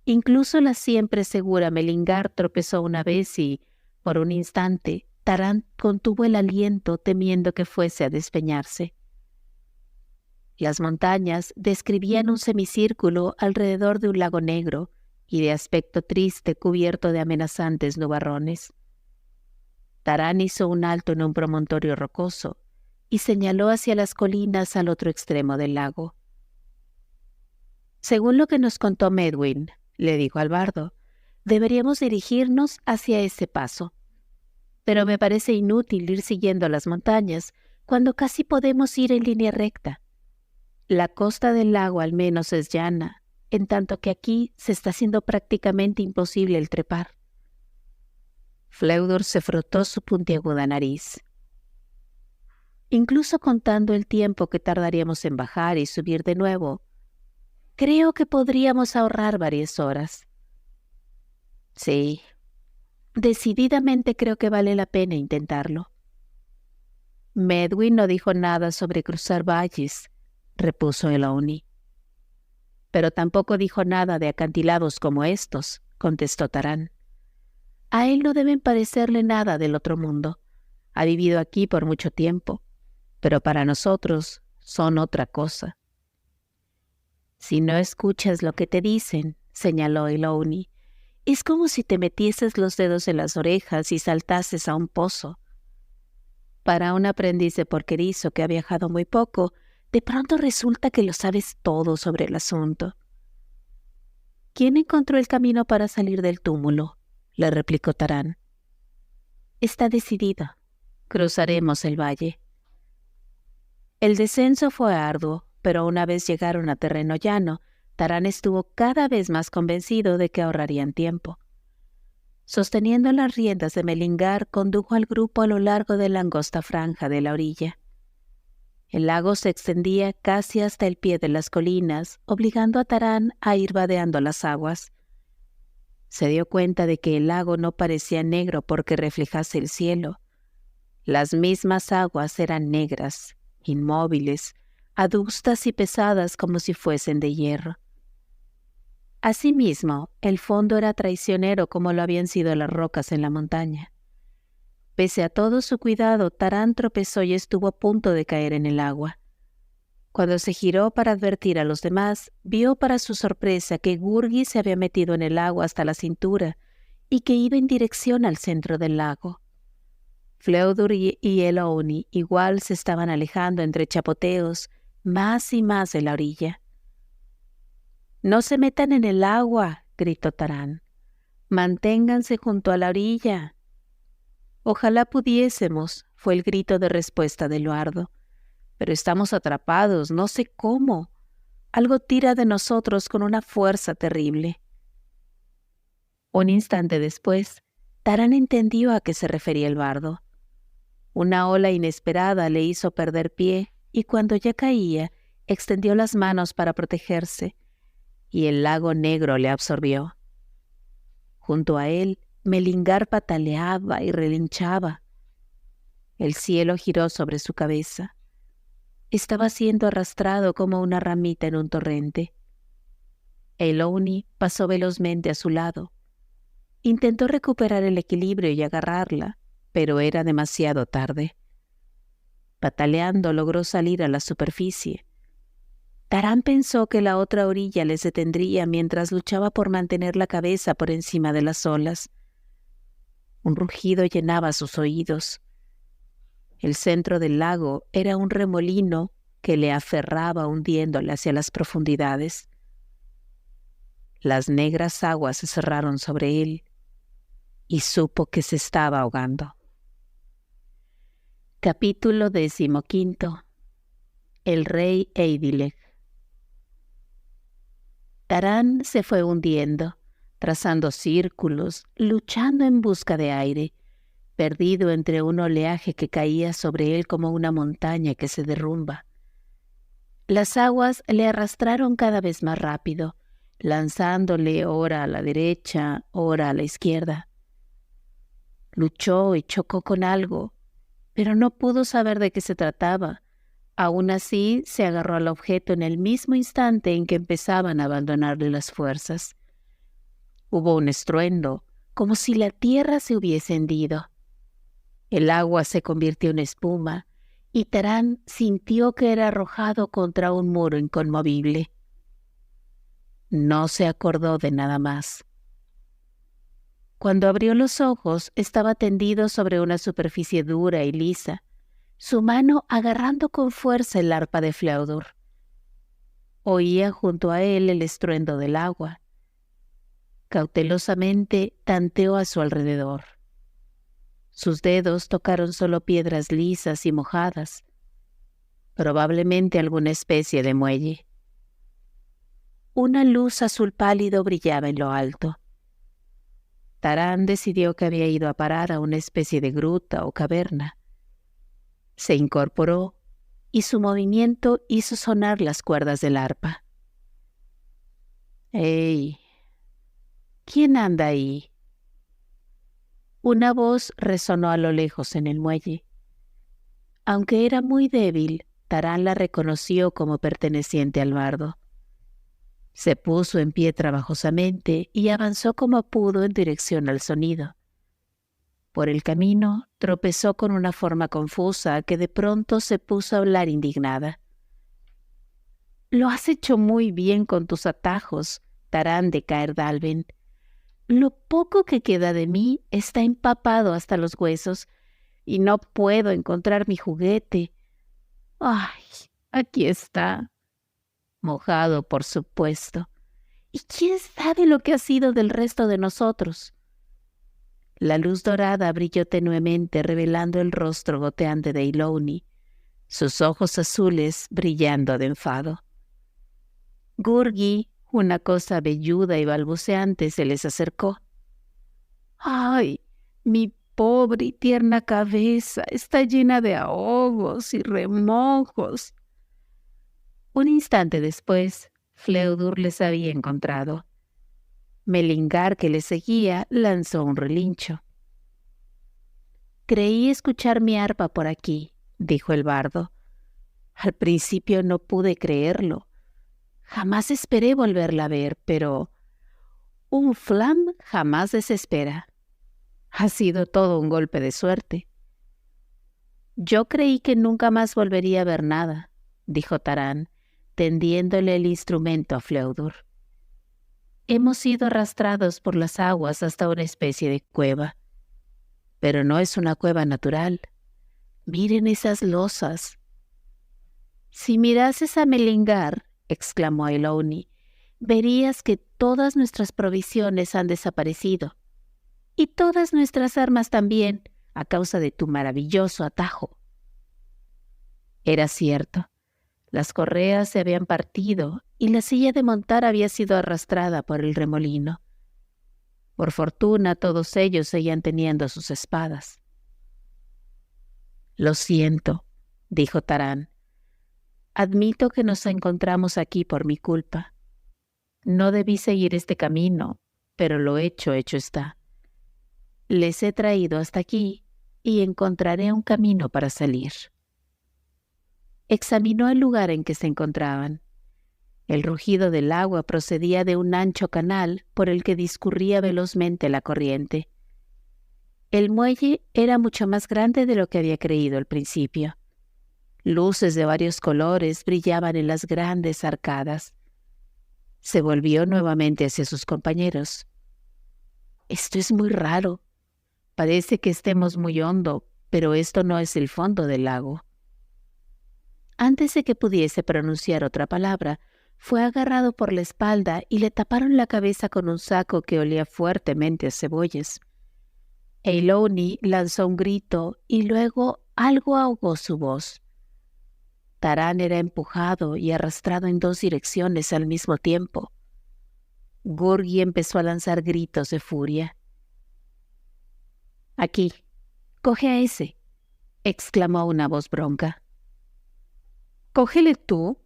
Incluso la siempre segura Melingar tropezó una vez y, por un instante, Taran contuvo el aliento temiendo que fuese a despeñarse. Las montañas describían un semicírculo alrededor de un lago negro y de aspecto triste cubierto de amenazantes nubarrones. Taran hizo un alto en un promontorio rocoso y señaló hacia las colinas al otro extremo del lago. Según lo que nos contó Medwin, le dijo al bardo, deberíamos dirigirnos hacia ese paso. Pero me parece inútil ir siguiendo las montañas cuando casi podemos ir en línea recta. La costa del lago al menos es llana, en tanto que aquí se está haciendo prácticamente imposible el trepar. Fleudor se frotó su puntiaguda nariz. Incluso contando el tiempo que tardaríamos en bajar y subir de nuevo, creo que podríamos ahorrar varias horas. Sí, decididamente creo que vale la pena intentarlo. Medwin no dijo nada sobre cruzar valles, repuso Elouni. Pero tampoco dijo nada de acantilados como estos, contestó Taran. A él no deben parecerle nada del otro mundo. Ha vivido aquí por mucho tiempo, pero para nosotros son otra cosa. Si no escuchas lo que te dicen, señaló Elouni, es como si te metieses los dedos en las orejas y saltases a un pozo. Para un aprendiz de porquerizo que ha viajado muy poco, de pronto resulta que lo sabes todo sobre el asunto. ¿Quién encontró el camino para salir del túmulo?, le replicó Taran. Está decidido. Cruzaremos el valle. El descenso fue arduo, pero una vez llegaron a terreno llano, Taran estuvo cada vez más convencido de que ahorrarían tiempo. Sosteniendo las riendas de Melingar, condujo al grupo a lo largo de la angosta franja de la orilla. El lago se extendía casi hasta el pie de las colinas, obligando a Taran a ir vadeando las aguas. Se dio cuenta de que el lago no parecía negro porque reflejase el cielo. Las mismas aguas eran negras, inmóviles, adustas y pesadas como si fuesen de hierro. Asimismo, el fondo era traicionero como lo habían sido las rocas en la montaña. Pese a todo su cuidado, Tarán tropezó y estuvo a punto de caer en el agua. Cuando se giró para advertir a los demás, vio para su sorpresa que Gurgi se había metido en el agua hasta la cintura y que iba en dirección al centro del lago. Fflewddur y Eilonwy igual se estaban alejando entre chapoteos, más y más de la orilla. «¡No se metan en el agua!», gritó Tarán. «¡Manténganse junto a la orilla!». «Ojalá pudiésemos», fue el grito de respuesta de Eluardo. «Pero estamos atrapados, no sé cómo. Algo tira de nosotros con una fuerza terrible». Un instante después, Tarán entendió a qué se refería el bardo. Una ola inesperada le hizo perder pie y cuando ya caía, extendió las manos para protegerse, y el lago negro le absorbió. Junto a él, Melingar pataleaba y relinchaba. El cielo giró sobre su cabeza. Estaba siendo arrastrado como una ramita en un torrente. Eilonwy pasó velozmente a su lado. Intentó recuperar el equilibrio y agarrarla, pero era demasiado tarde. Pataleando logró salir a la superficie. Tarán pensó que la otra orilla les detendría mientras luchaba por mantener la cabeza por encima de las olas. Un rugido llenaba sus oídos. El centro del lago era un remolino que le aferraba hundiéndole hacia las profundidades. Las negras aguas se cerraron sobre él y supo que se estaba ahogando. Capítulo 15. El rey Eidilech. Tarán se fue hundiendo, trazando círculos, luchando en busca de aire, perdido entre un oleaje que caía sobre él como una montaña que se derrumba. Las aguas le arrastraron cada vez más rápido, lanzándole ora a la derecha, ora a la izquierda. Luchó y chocó con algo, pero no pudo saber de qué se trataba. Aún así, se agarró al objeto en el mismo instante en que empezaban a abandonarle las fuerzas. Hubo un estruendo, como si la tierra se hubiese hendido. El agua se convirtió en espuma, y Tarán sintió que era arrojado contra un muro inconmovible. No se acordó de nada más. Cuando abrió los ojos, estaba tendido sobre una superficie dura y lisa, su mano agarrando con fuerza el arpa de Fflewddur. Oía junto a él el estruendo del agua. Cautelosamente tanteó a su alrededor. Sus dedos tocaron solo piedras lisas y mojadas, probablemente alguna especie de muelle. Una luz azul pálido brillaba en lo alto. Tarán decidió que había ido a parar a una especie de gruta o caverna. Se incorporó y su movimiento hizo sonar las cuerdas del arpa. «¡Hey! ¿Quién anda ahí?». Una voz resonó a lo lejos en el muelle. Aunque era muy débil, Tarán la reconoció como perteneciente al bardo. Se puso en pie trabajosamente y avanzó como pudo en dirección al sonido. Por el camino tropezó con una forma confusa que de pronto se puso a hablar indignada. «Lo has hecho muy bien con tus atajos, Tarán de Caer-Dálben. Lo poco que queda de mí está empapado hasta los huesos y no puedo encontrar mi juguete. ¡Ay! Aquí está. Mojado, por supuesto. ¿Y quién sabe lo que ha sido del resto de nosotros?». La luz dorada brilló tenuemente, revelando el rostro goteante de Eilonwy, sus ojos azules brillando de enfado. Gurgi, una cosa velluda y balbuceante, se les acercó. «¡Ay! Mi pobre y tierna cabeza está llena de ahogos y remojos». Un instante después, Fflewddur les había encontrado. Melingar, que le seguía, lanzó un relincho. «Creí escuchar mi arpa por aquí», dijo el bardo. «Al principio no pude creerlo. Jamás esperé volverla a ver, pero un Flam jamás desespera». Ha sido todo un golpe de suerte. Yo creí que nunca más volvería a ver nada, dijo Tarán, tendiéndole el instrumento a Fleudor. Hemos sido arrastrados por las aguas hasta una especie de cueva. Pero no es una cueva natural. Miren esas losas. Si mirases a Melingar, exclamó Eilonwy, verías que todas nuestras provisiones han desaparecido. Y todas nuestras armas también, a causa de tu maravilloso atajo. Era cierto. Las correas se habían partido y la silla de montar había sido arrastrada por el remolino. Por fortuna, todos ellos seguían teniendo sus espadas. Lo siento, dijo Tarán. Admito que nos encontramos aquí por mi culpa. No debí seguir este camino, pero lo hecho está. Les he traído hasta aquí y encontraré un camino para salir. Examinó el lugar en que se encontraban. El rugido del agua procedía de un ancho canal por el que discurría velozmente la corriente. El muelle era mucho más grande de lo que había creído al principio. Luces de varios colores brillaban en las grandes arcadas. Se volvió nuevamente hacia sus compañeros. Esto es muy raro. Parece que estemos muy hondo, pero esto no es el fondo del lago. Antes de que pudiese pronunciar otra palabra, fue agarrado por la espalda y le taparon la cabeza con un saco que olía fuertemente a cebollas. Eilonwy lanzó un grito y luego algo ahogó su voz. Tarán era empujado y arrastrado en dos direcciones al mismo tiempo. Gurgi empezó a lanzar gritos de furia. «Aquí, coge a ese», exclamó una voz bronca. «Cógele tú.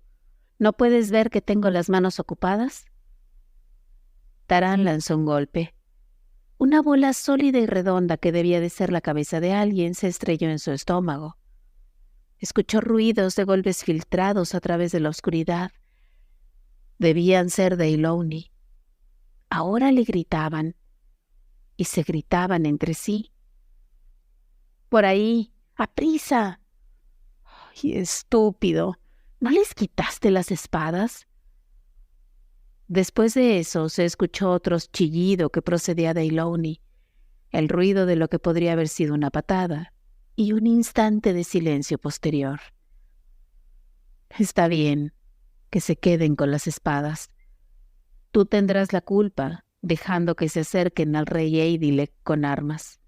¿No puedes ver que tengo las manos ocupadas?» Tarán lanzó un golpe. Una bola sólida y redonda que debía de ser la cabeza de alguien se estrelló en su estómago. Escuchó ruidos de golpes filtrados a través de la oscuridad. Debían ser de Eilonwy. Ahora le gritaban, y se gritaban entre sí. «Por ahí, aprisa». «¡Ay, estúpido! ¿No les quitaste las espadas?» Después de eso se escuchó otro chillido que procedía de Eilonwy, el ruido de lo que podría haber sido una patada, y un instante de silencio posterior. «Está bien, que se queden con las espadas. Tú tendrás la culpa, dejando que se acerquen al rey Eidilek con armas».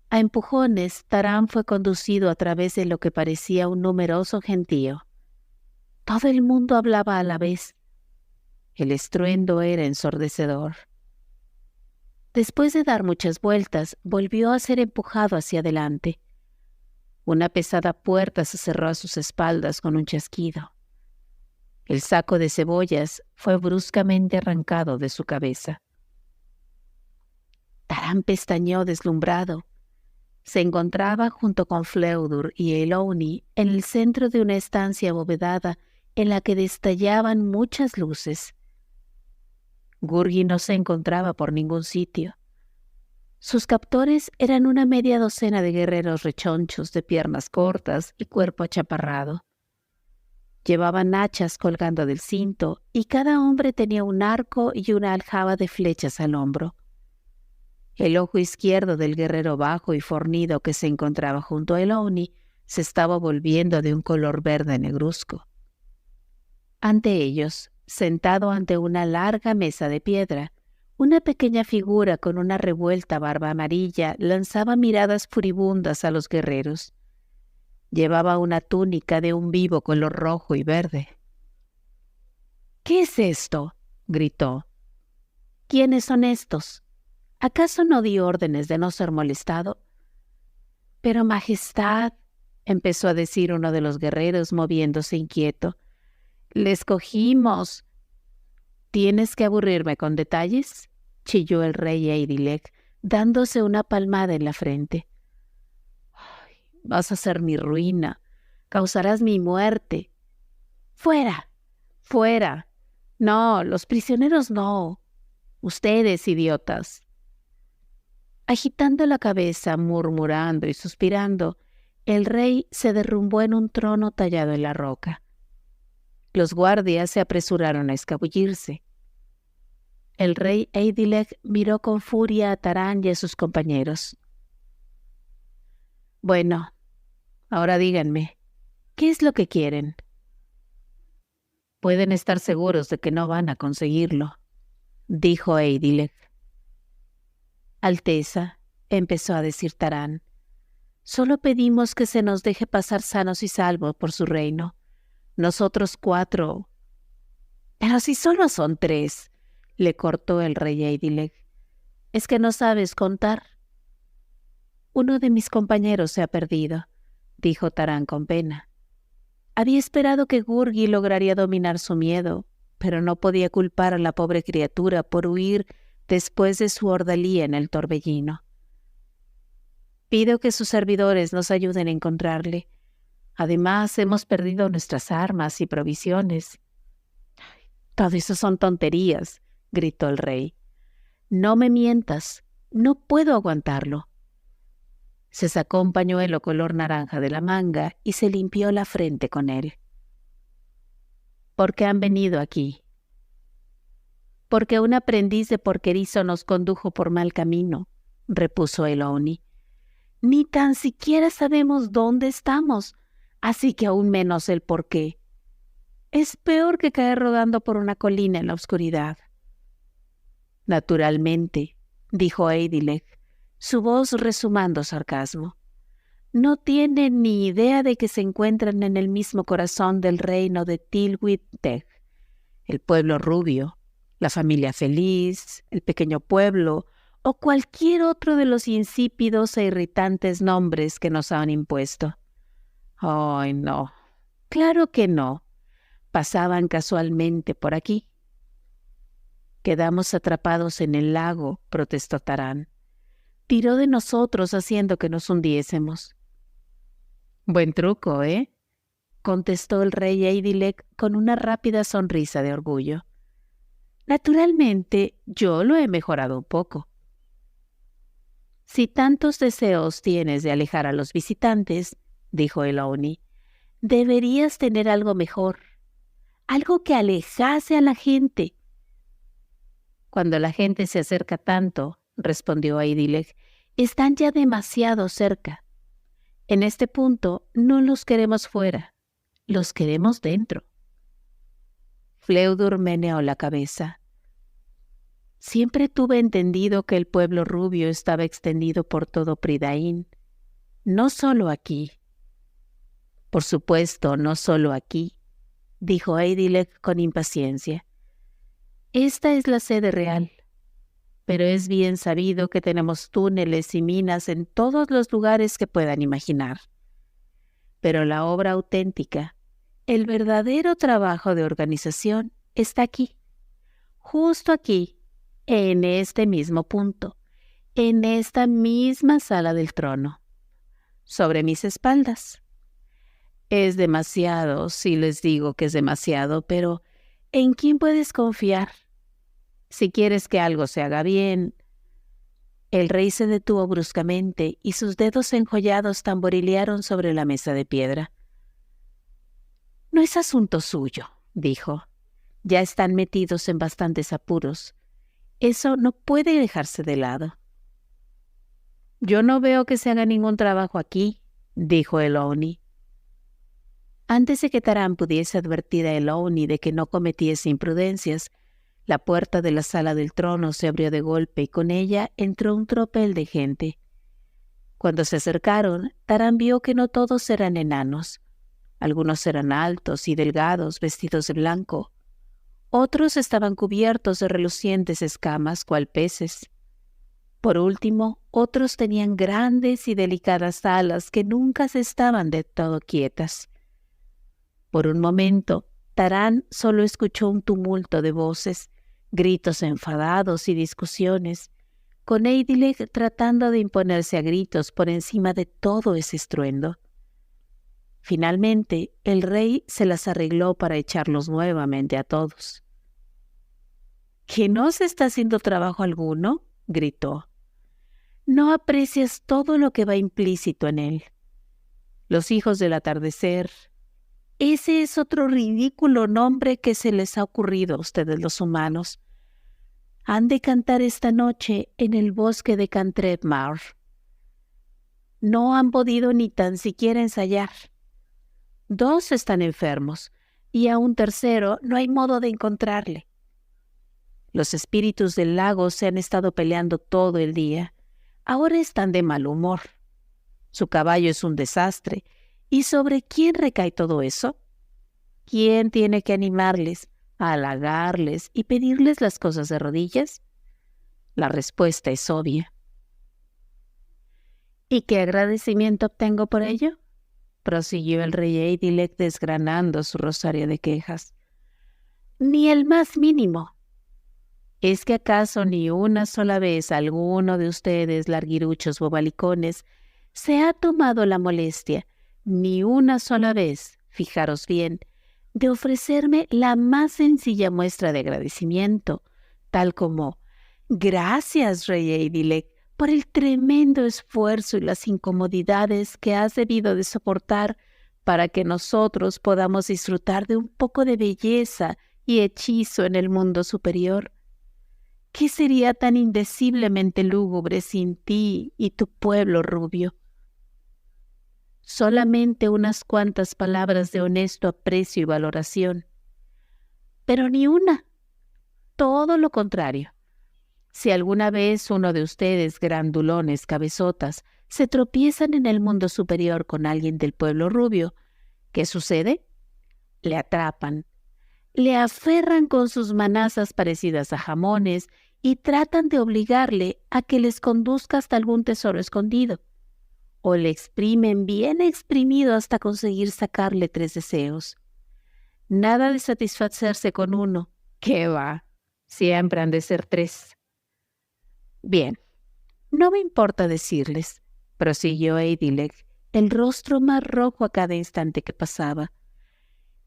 A empujones, Tarán fue conducido a través de lo que parecía un numeroso gentío. Todo el mundo hablaba a la vez. El estruendo era ensordecedor. Después de dar muchas vueltas, volvió a ser empujado hacia adelante. Una pesada puerta se cerró a sus espaldas con un chasquido. El saco de cebollas fue bruscamente arrancado de su cabeza. Tarán pestañeó deslumbrado. Se encontraba junto con Fleudor y Eilonwy en el centro de una estancia abovedada en la que destallaban muchas luces. Gurgi no se encontraba por ningún sitio. Sus captores eran una media docena de guerreros rechonchos de piernas cortas y cuerpo achaparrado. Llevaban hachas colgando del cinto y cada hombre tenía un arco y una aljaba de flechas al hombro. El ojo izquierdo del guerrero bajo y fornido que se encontraba junto a Eilonwy se estaba volviendo de un color verde negruzco. Ante ellos, sentado ante una larga mesa de piedra, una pequeña figura con una revuelta barba amarilla lanzaba miradas furibundas a los guerreros. Llevaba una túnica de un vivo color rojo y verde. «¿Qué es esto?», gritó. «¿Quiénes son estos? ¿Acaso no di órdenes de no ser molestado?» «Pero, Majestad», empezó a decir uno de los guerreros moviéndose inquieto, «les cogimos». «¿Tienes que aburrirme con detalles?», chilló el rey Eidilek, dándose una palmada en la frente. «Ay, vas a ser mi ruina, causarás mi muerte. ¡Fuera! ¡Fuera! No, los prisioneros no. Ustedes, idiotas». Agitando la cabeza, murmurando y suspirando, el rey se derrumbó en un trono tallado en la roca. Los guardias se apresuraron a escabullirse. El rey Eidilek miró con furia a Tarán y a sus compañeros. «Bueno, ahora díganme, ¿qué es lo que quieren?» «Pueden estar seguros de que no van a conseguirlo», dijo Eidilek. «Alteza», empezó a decir Tarán, «solo pedimos que se nos deje pasar sanos y salvos por su reino. Nosotros 4. «Pero si solo son 3», le cortó el rey Eidilek. «¿Es que no sabes contar?» «Uno de mis compañeros se ha perdido», dijo Tarán con pena. Había esperado que Gurgi lograría dominar su miedo, pero no podía culpar a la pobre criatura por huir después de su ordalía en el torbellino. «Pido que sus servidores nos ayuden a encontrarle. Además, hemos perdido nuestras armas y provisiones». «Todo eso son tonterías», gritó el rey. «No me mientas, no puedo aguantarlo». Se sacó un pañuelo color naranja de la manga y se limpió la frente con él. «¿Por qué han venido aquí?» «Porque un aprendiz de porquerizo nos condujo por mal camino», repuso Elouni. «Ni tan siquiera sabemos dónde estamos, así que aún menos el por qué. Es peor que caer rodando por una colina en la oscuridad». «Naturalmente», dijo Eidilek, su voz resumando sarcasmo. «No tienen ni idea de que se encuentran en el mismo corazón del reino de Tilwit-Teg, el pueblo rubio, la familia feliz, el pequeño pueblo o cualquier otro de los insípidos e irritantes nombres que nos han impuesto. ¡Ay, no! Claro que no. Pasaban casualmente por aquí». «Quedamos atrapados en el lago», protestó Tarán. «Tiró de nosotros haciendo que nos hundiésemos». «Buen truco, ¿eh?», contestó el rey Eidilek con una rápida sonrisa de orgullo. «Naturalmente, yo lo he mejorado un poco». «Si tantos deseos tienes de alejar a los visitantes», dijo Elouni, «deberías tener algo mejor, algo que alejase a la gente». «Cuando la gente se acerca tanto», respondió Eidilek, «están ya demasiado cerca. En este punto no los queremos fuera, los queremos dentro». Fflewddur meneó la cabeza. «Siempre tuve entendido que el pueblo rubio estaba extendido por todo Pridain, no solo aquí». «Por supuesto, no solo aquí», dijo Eidilek con impaciencia. «Esta es la sede real, pero es bien sabido que tenemos túneles y minas en todos los lugares que puedan imaginar. Pero la obra auténtica, el verdadero trabajo de organización, está aquí, justo aquí, en este mismo punto, en esta misma sala del trono, sobre mis espaldas. Es demasiado, si les digo que es demasiado, pero ¿en quién puedes confiar? Si quieres que algo se haga bien». El rey se detuvo bruscamente y sus dedos enjollados tamborilearon sobre la mesa de piedra. «No es asunto suyo», dijo. «Ya están metidos en bastantes apuros. Eso no puede dejarse de lado». «Yo no veo que se haga ningún trabajo aquí», dijo Elouni. Antes de que Tarán pudiese advertir a Elouni de que no cometiese imprudencias, la puerta de la sala del trono se abrió de golpe y con ella entró un tropel de gente. Cuando se acercaron, Tarán vio que no todos eran enanos. Algunos eran altos y delgados, vestidos de blanco. Otros estaban cubiertos de relucientes escamas, cual peces. Por último, otros tenían grandes y delicadas alas que nunca se estaban de todo quietas. Por un momento, Tarán solo escuchó un tumulto de voces, gritos enfadados y discusiones, con Eidilek tratando de imponerse a gritos por encima de todo ese estruendo. Finalmente, el rey se las arregló para echarlos nuevamente a todos. «¿Que no se está haciendo trabajo alguno?», gritó. No aprecias todo lo que va implícito en él. Los hijos del atardecer, ese es otro ridículo nombre que se les ha ocurrido a ustedes los humanos. Han de cantar esta noche en el bosque de Cantrep-Mawr. No han podido ni tan siquiera ensayar. 2 están enfermos y a un tercero no hay modo de encontrarle. Los espíritus del lago se han estado peleando todo el día. Ahora están de mal humor. Su caballo es un desastre. ¿Y sobre quién recae todo eso? ¿Quién tiene que animarles, halagarles y pedirles las cosas de rodillas? La respuesta es obvia. ¿Y qué agradecimiento obtengo por ello?, prosiguió el rey Eidilek desgranando su rosario de quejas. Ni el más mínimo. ¿Es que acaso ni una sola vez alguno de ustedes, larguiruchos bobalicones, se ha tomado la molestia, ni una sola vez, fijaros bien, de ofrecerme la más sencilla muestra de agradecimiento, tal como: gracias, rey Eidilek, por el tremendo esfuerzo y las incomodidades que has debido de soportar para que nosotros podamos disfrutar de un poco de belleza y hechizo en el mundo superior? ¿Qué sería tan indeciblemente lúgubre sin ti y tu pueblo rubio? Solamente unas cuantas palabras de honesto aprecio y valoración. Pero ni una. Todo lo contrario. Si alguna vez uno de ustedes, grandulones, cabezotas, se tropiezan en el mundo superior con alguien del pueblo rubio, ¿qué sucede? Le atrapan, le aferran con sus manazas parecidas a jamones y tratan de obligarle a que les conduzca hasta algún tesoro escondido. O le exprimen bien exprimido hasta conseguir sacarle 3 deseos. Nada de satisfacerse con uno. ¿Qué va? Siempre han de ser 3. Bien, no me importa decirles, prosiguió Eidilek, el rostro más rojo a cada instante que pasaba.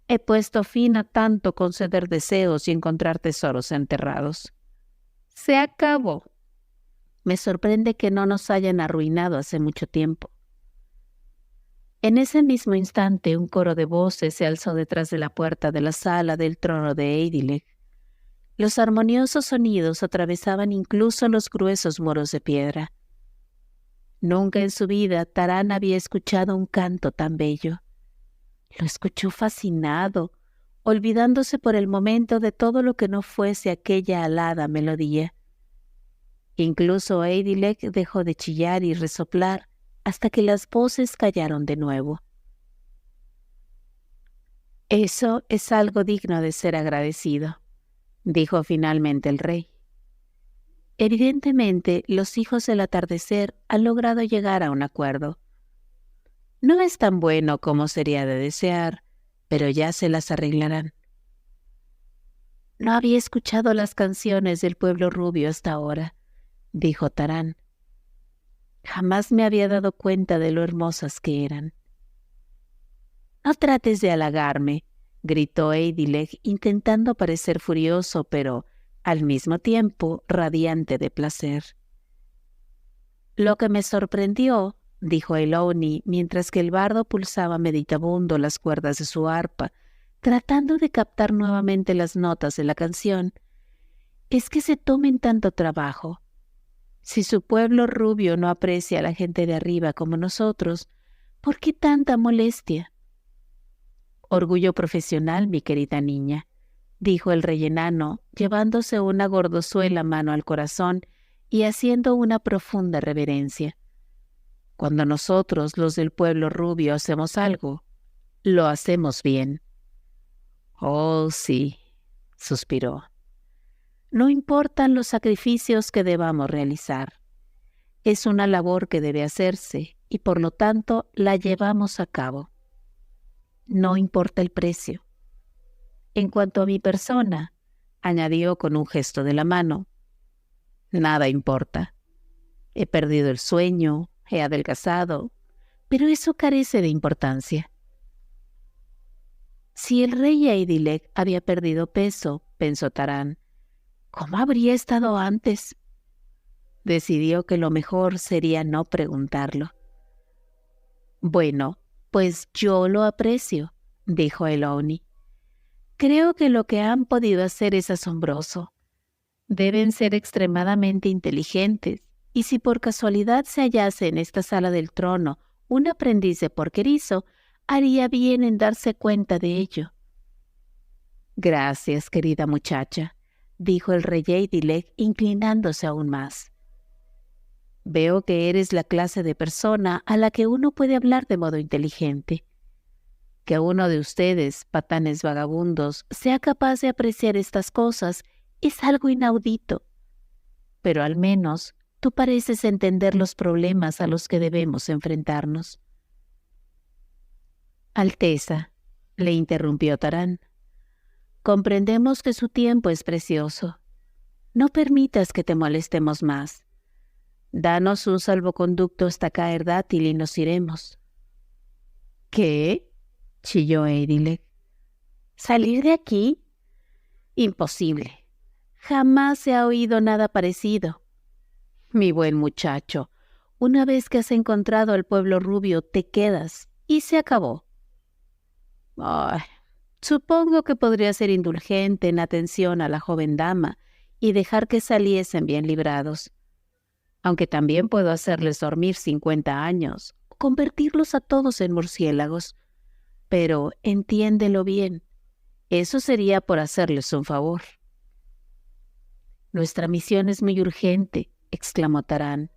He puesto fin a tanto conceder deseos y encontrar tesoros enterrados. Se acabó. Me sorprende que no nos hayan arruinado hace mucho tiempo. En ese mismo instante un coro de voces se alzó detrás de la puerta de la sala del trono de Eidilek. Los armoniosos sonidos atravesaban incluso los gruesos muros de piedra. Nunca en su vida Tarán había escuchado un canto tan bello. Lo escuchó fascinado, olvidándose por el momento de todo lo que no fuese aquella alada melodía. Incluso Eidilek dejó de chillar y resoplar hasta que las voces callaron de nuevo. Eso es algo digno de ser agradecido, dijo finalmente el rey. Evidentemente, los hijos del atardecer han logrado llegar a un acuerdo. No es tan bueno como sería de desear, pero ya se las arreglarán. No había escuchado las canciones del pueblo rubio hasta ahora, dijo Tarán. Jamás me había dado cuenta de lo hermosas que eran. No trates de halagarme, gritó Eidilek, intentando parecer furioso, pero al mismo tiempo radiante de placer. Lo que me sorprendió, dijo Eilonwy, mientras que el bardo pulsaba meditabundo las cuerdas de su arpa, tratando de captar nuevamente las notas de la canción, es que se tomen tanto trabajo. Si su pueblo rubio no aprecia a la gente de arriba como nosotros, ¿por qué tanta molestia? Orgullo profesional, mi querida niña, dijo el rey enano, llevándose una gordozuela mano al corazón y haciendo una profunda reverencia. Cuando nosotros, los del pueblo rubio, hacemos algo, lo hacemos bien. Oh, sí, suspiró. No importan los sacrificios que debamos realizar. Es una labor que debe hacerse y por lo tanto la llevamos a cabo. No importa el precio. En cuanto a mi persona, añadió con un gesto de la mano, nada importa. He perdido el sueño, he adelgazado, pero eso carece de importancia. Si el rey Eidilek había perdido peso, pensó Tarán, ¿cómo habría estado antes? decidió que lo mejor sería no preguntarlo. «Bueno, pues yo lo aprecio», dijo Eloni. «Creo que lo que han podido hacer es asombroso. Deben ser extremadamente inteligentes, y si por casualidad se hallase en esta sala del trono un aprendiz de porquerizo, haría bien en darse cuenta de ello». «Gracias, querida muchacha», dijo el rey Edilec, inclinándose aún más. «Veo que eres la clase de persona a la que uno puede hablar de modo inteligente. Que uno de ustedes, patanes vagabundos, sea capaz de apreciar estas cosas es algo inaudito. Pero al menos tú pareces entender los problemas a los que debemos enfrentarnos». «Alteza», le interrumpió Tarán, «comprendemos que su tiempo es precioso. No permitas que te molestemos más. Danos un salvoconducto hasta Caer Dátil y nos iremos». «¿Qué?», chilló Edilec. «¿Salir de aquí? Imposible. Jamás se ha oído nada parecido. Mi buen muchacho, una vez que has encontrado al pueblo rubio, te quedas y se acabó». «Ay, supongo que podría ser indulgente en atención a la joven dama y dejar que saliesen bien librados. Aunque también puedo hacerles dormir 50 años, o convertirlos a todos en murciélagos. Pero entiéndelo bien, eso sería por hacerles un favor». «Nuestra misión es muy urgente», exclamó Tarán.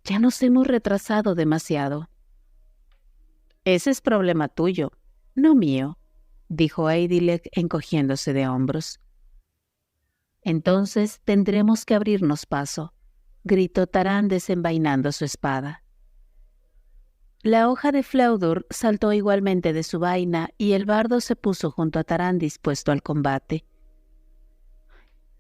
«Ya nos hemos retrasado demasiado». «Ese es problema tuyo, no mío», dijo Edilec encogiéndose de hombros. «Entonces tendremos que abrirnos paso», gritó Tarán desenvainando su espada. La hoja de Fflewddur saltó igualmente de su vaina y el bardo se puso junto a Tarán dispuesto al combate.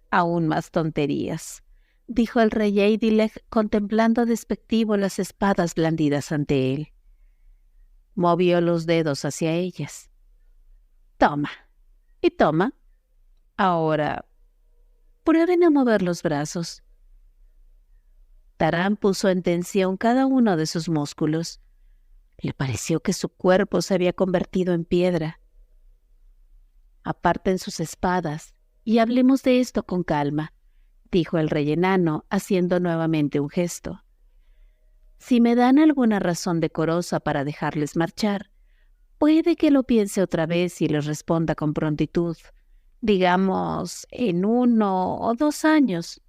«Aún más tonterías», dijo el rey Edilec contemplando despectivo las espadas blandidas ante él. Movió los dedos hacia ellas. «Toma, y toma. Ahora, prueben a mover los brazos». Tarán puso en tensión cada uno de sus músculos. Le pareció que su cuerpo se había convertido en piedra. «Aparten sus espadas y hablemos de esto con calma», dijo el rey enano, haciendo nuevamente un gesto. «Si me dan alguna razón decorosa para dejarles marchar, puede que lo piense otra vez y les responda con prontitud, digamos, en 1 o 2 años».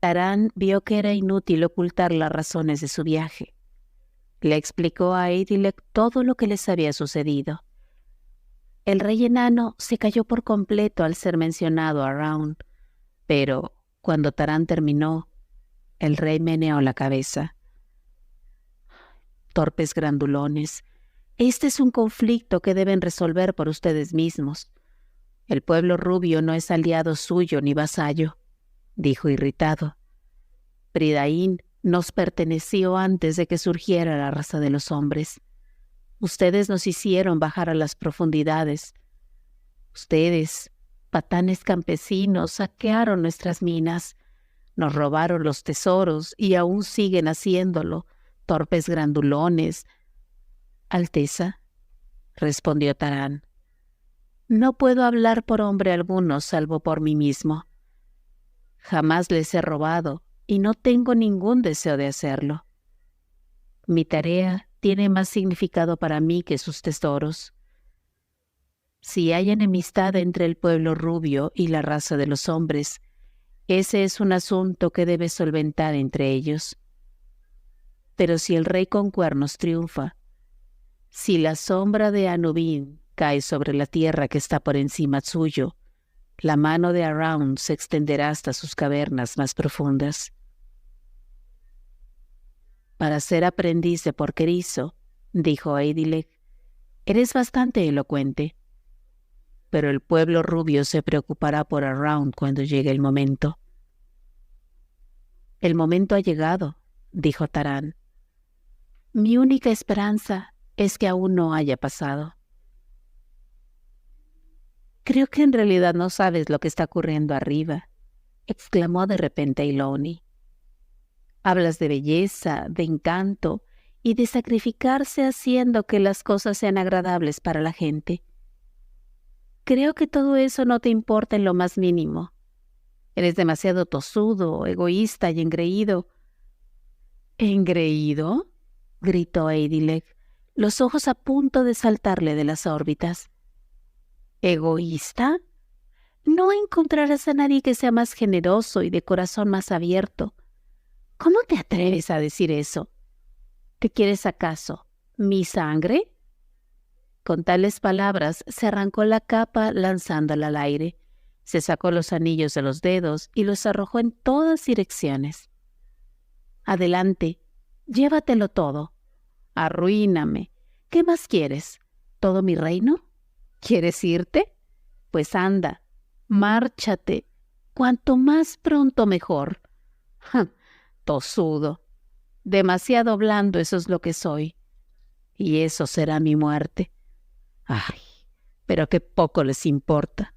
Tarán vio que era inútil ocultar las razones de su viaje. Le explicó a Edilec todo lo que les había sucedido. El rey enano se calló por completo al ser mencionado a Round, pero cuando Tarán terminó, el rey meneó la cabeza. «Torpes grandulones, este es un conflicto que deben resolver por ustedes mismos. El pueblo rubio no es aliado suyo ni vasallo», dijo irritado. «Pridain nos perteneció antes de que surgiera la raza de los hombres. Ustedes nos hicieron bajar a las profundidades. Ustedes, patanes campesinos, saquearon nuestras minas, nos robaron los tesoros y aún siguen haciéndolo, torpes grandulones». «Alteza», respondió Tarán, «no puedo hablar por hombre alguno salvo por mí mismo. Jamás les he robado y no tengo ningún deseo de hacerlo. Mi tarea tiene más significado para mí que sus tesoros. Si hay enemistad entre el pueblo rubio y la raza de los hombres, ese es un asunto que debe solventar entre ellos. Pero si el rey con cuernos triunfa, si la sombra de Anubin cae sobre la tierra que está por encima suyo, la mano de Araun se extenderá hasta sus cavernas más profundas». «Para ser aprendiz de porquerizo», dijo Edilec, «eres bastante elocuente. Pero el pueblo rubio se preocupará por Araun cuando llegue el momento». «El momento ha llegado», dijo Tarán. «Mi única esperanza es que aún no haya pasado». «Creo que en realidad no sabes lo que está ocurriendo arriba», exclamó de repente Eloni. Hablas de belleza, de encanto y de sacrificarse haciendo que las cosas sean agradables para la gente. Creo que todo eso no te importa en lo más mínimo. Eres demasiado tosudo, egoísta y engreído. ¿Engreído?, gritó Eidileg, los ojos a punto de saltarle de las órbitas. ¿Egoísta? No encontrarás a nadie que sea más generoso y de corazón más abierto. ¿Cómo te atreves a decir eso? ¿Qué quieres acaso? ¿Mi sangre? Con tales palabras se arrancó la capa lanzándola al aire. Se sacó los anillos de los dedos y los arrojó en todas direcciones. Adelante, llévatelo todo. Arruíname. ¿Qué más quieres? ¿Todo mi reino? ¿Quieres irte? Pues anda, márchate. Cuanto más pronto mejor. ¡Ja! Tosudo. Demasiado blando, eso es lo que soy. Y eso será mi muerte. ¡Ay! Pero qué poco les importa.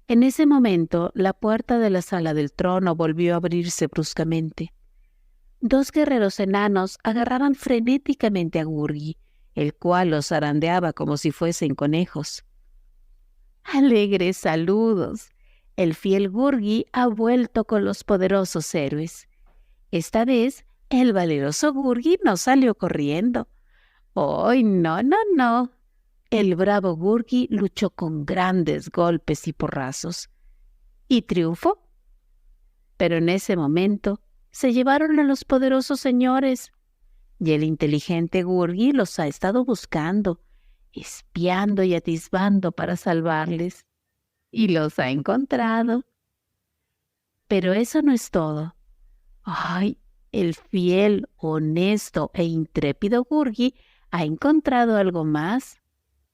En ese momento, la puerta de la sala del trono volvió a abrirse bruscamente. Dos guerreros enanos agarraban frenéticamente a Gurgi, el cual los zarandeaba como si fuesen conejos. ¡Alegres saludos! El fiel Gurgi ha vuelto con los poderosos héroes. Esta vez, el valeroso Gurgi no salió corriendo. ¡Ay, no, no, no! El bravo Gurgi luchó con grandes golpes y porrazos. ¿Y triunfó? Pero en ese momento se llevaron a los poderosos señores, y el inteligente Gurgi los ha estado buscando, espiando y atisbando para salvarles. Y los ha encontrado. Pero eso no es todo. ¡Ay! El fiel, honesto e intrépido Gurgi ha encontrado algo más.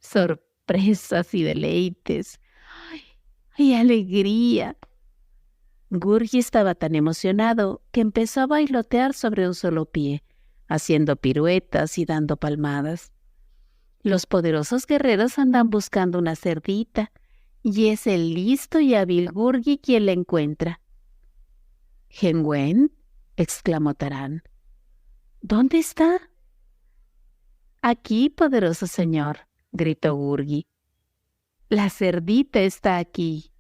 Sorpresas y deleites. ¡Ay! ¡Ay, alegría! Gurgi estaba tan emocionado que empezó a bailotear sobre un solo pie, haciendo piruetas y dando palmadas. Los poderosos guerreros andan buscando una cerdita, y es el listo y hábil Gurgi quien la encuentra. —¿Henwen? —exclamó Tarán. —¿Dónde está? —Aquí, poderoso señor —gritó Gurgi—. La cerdita está aquí.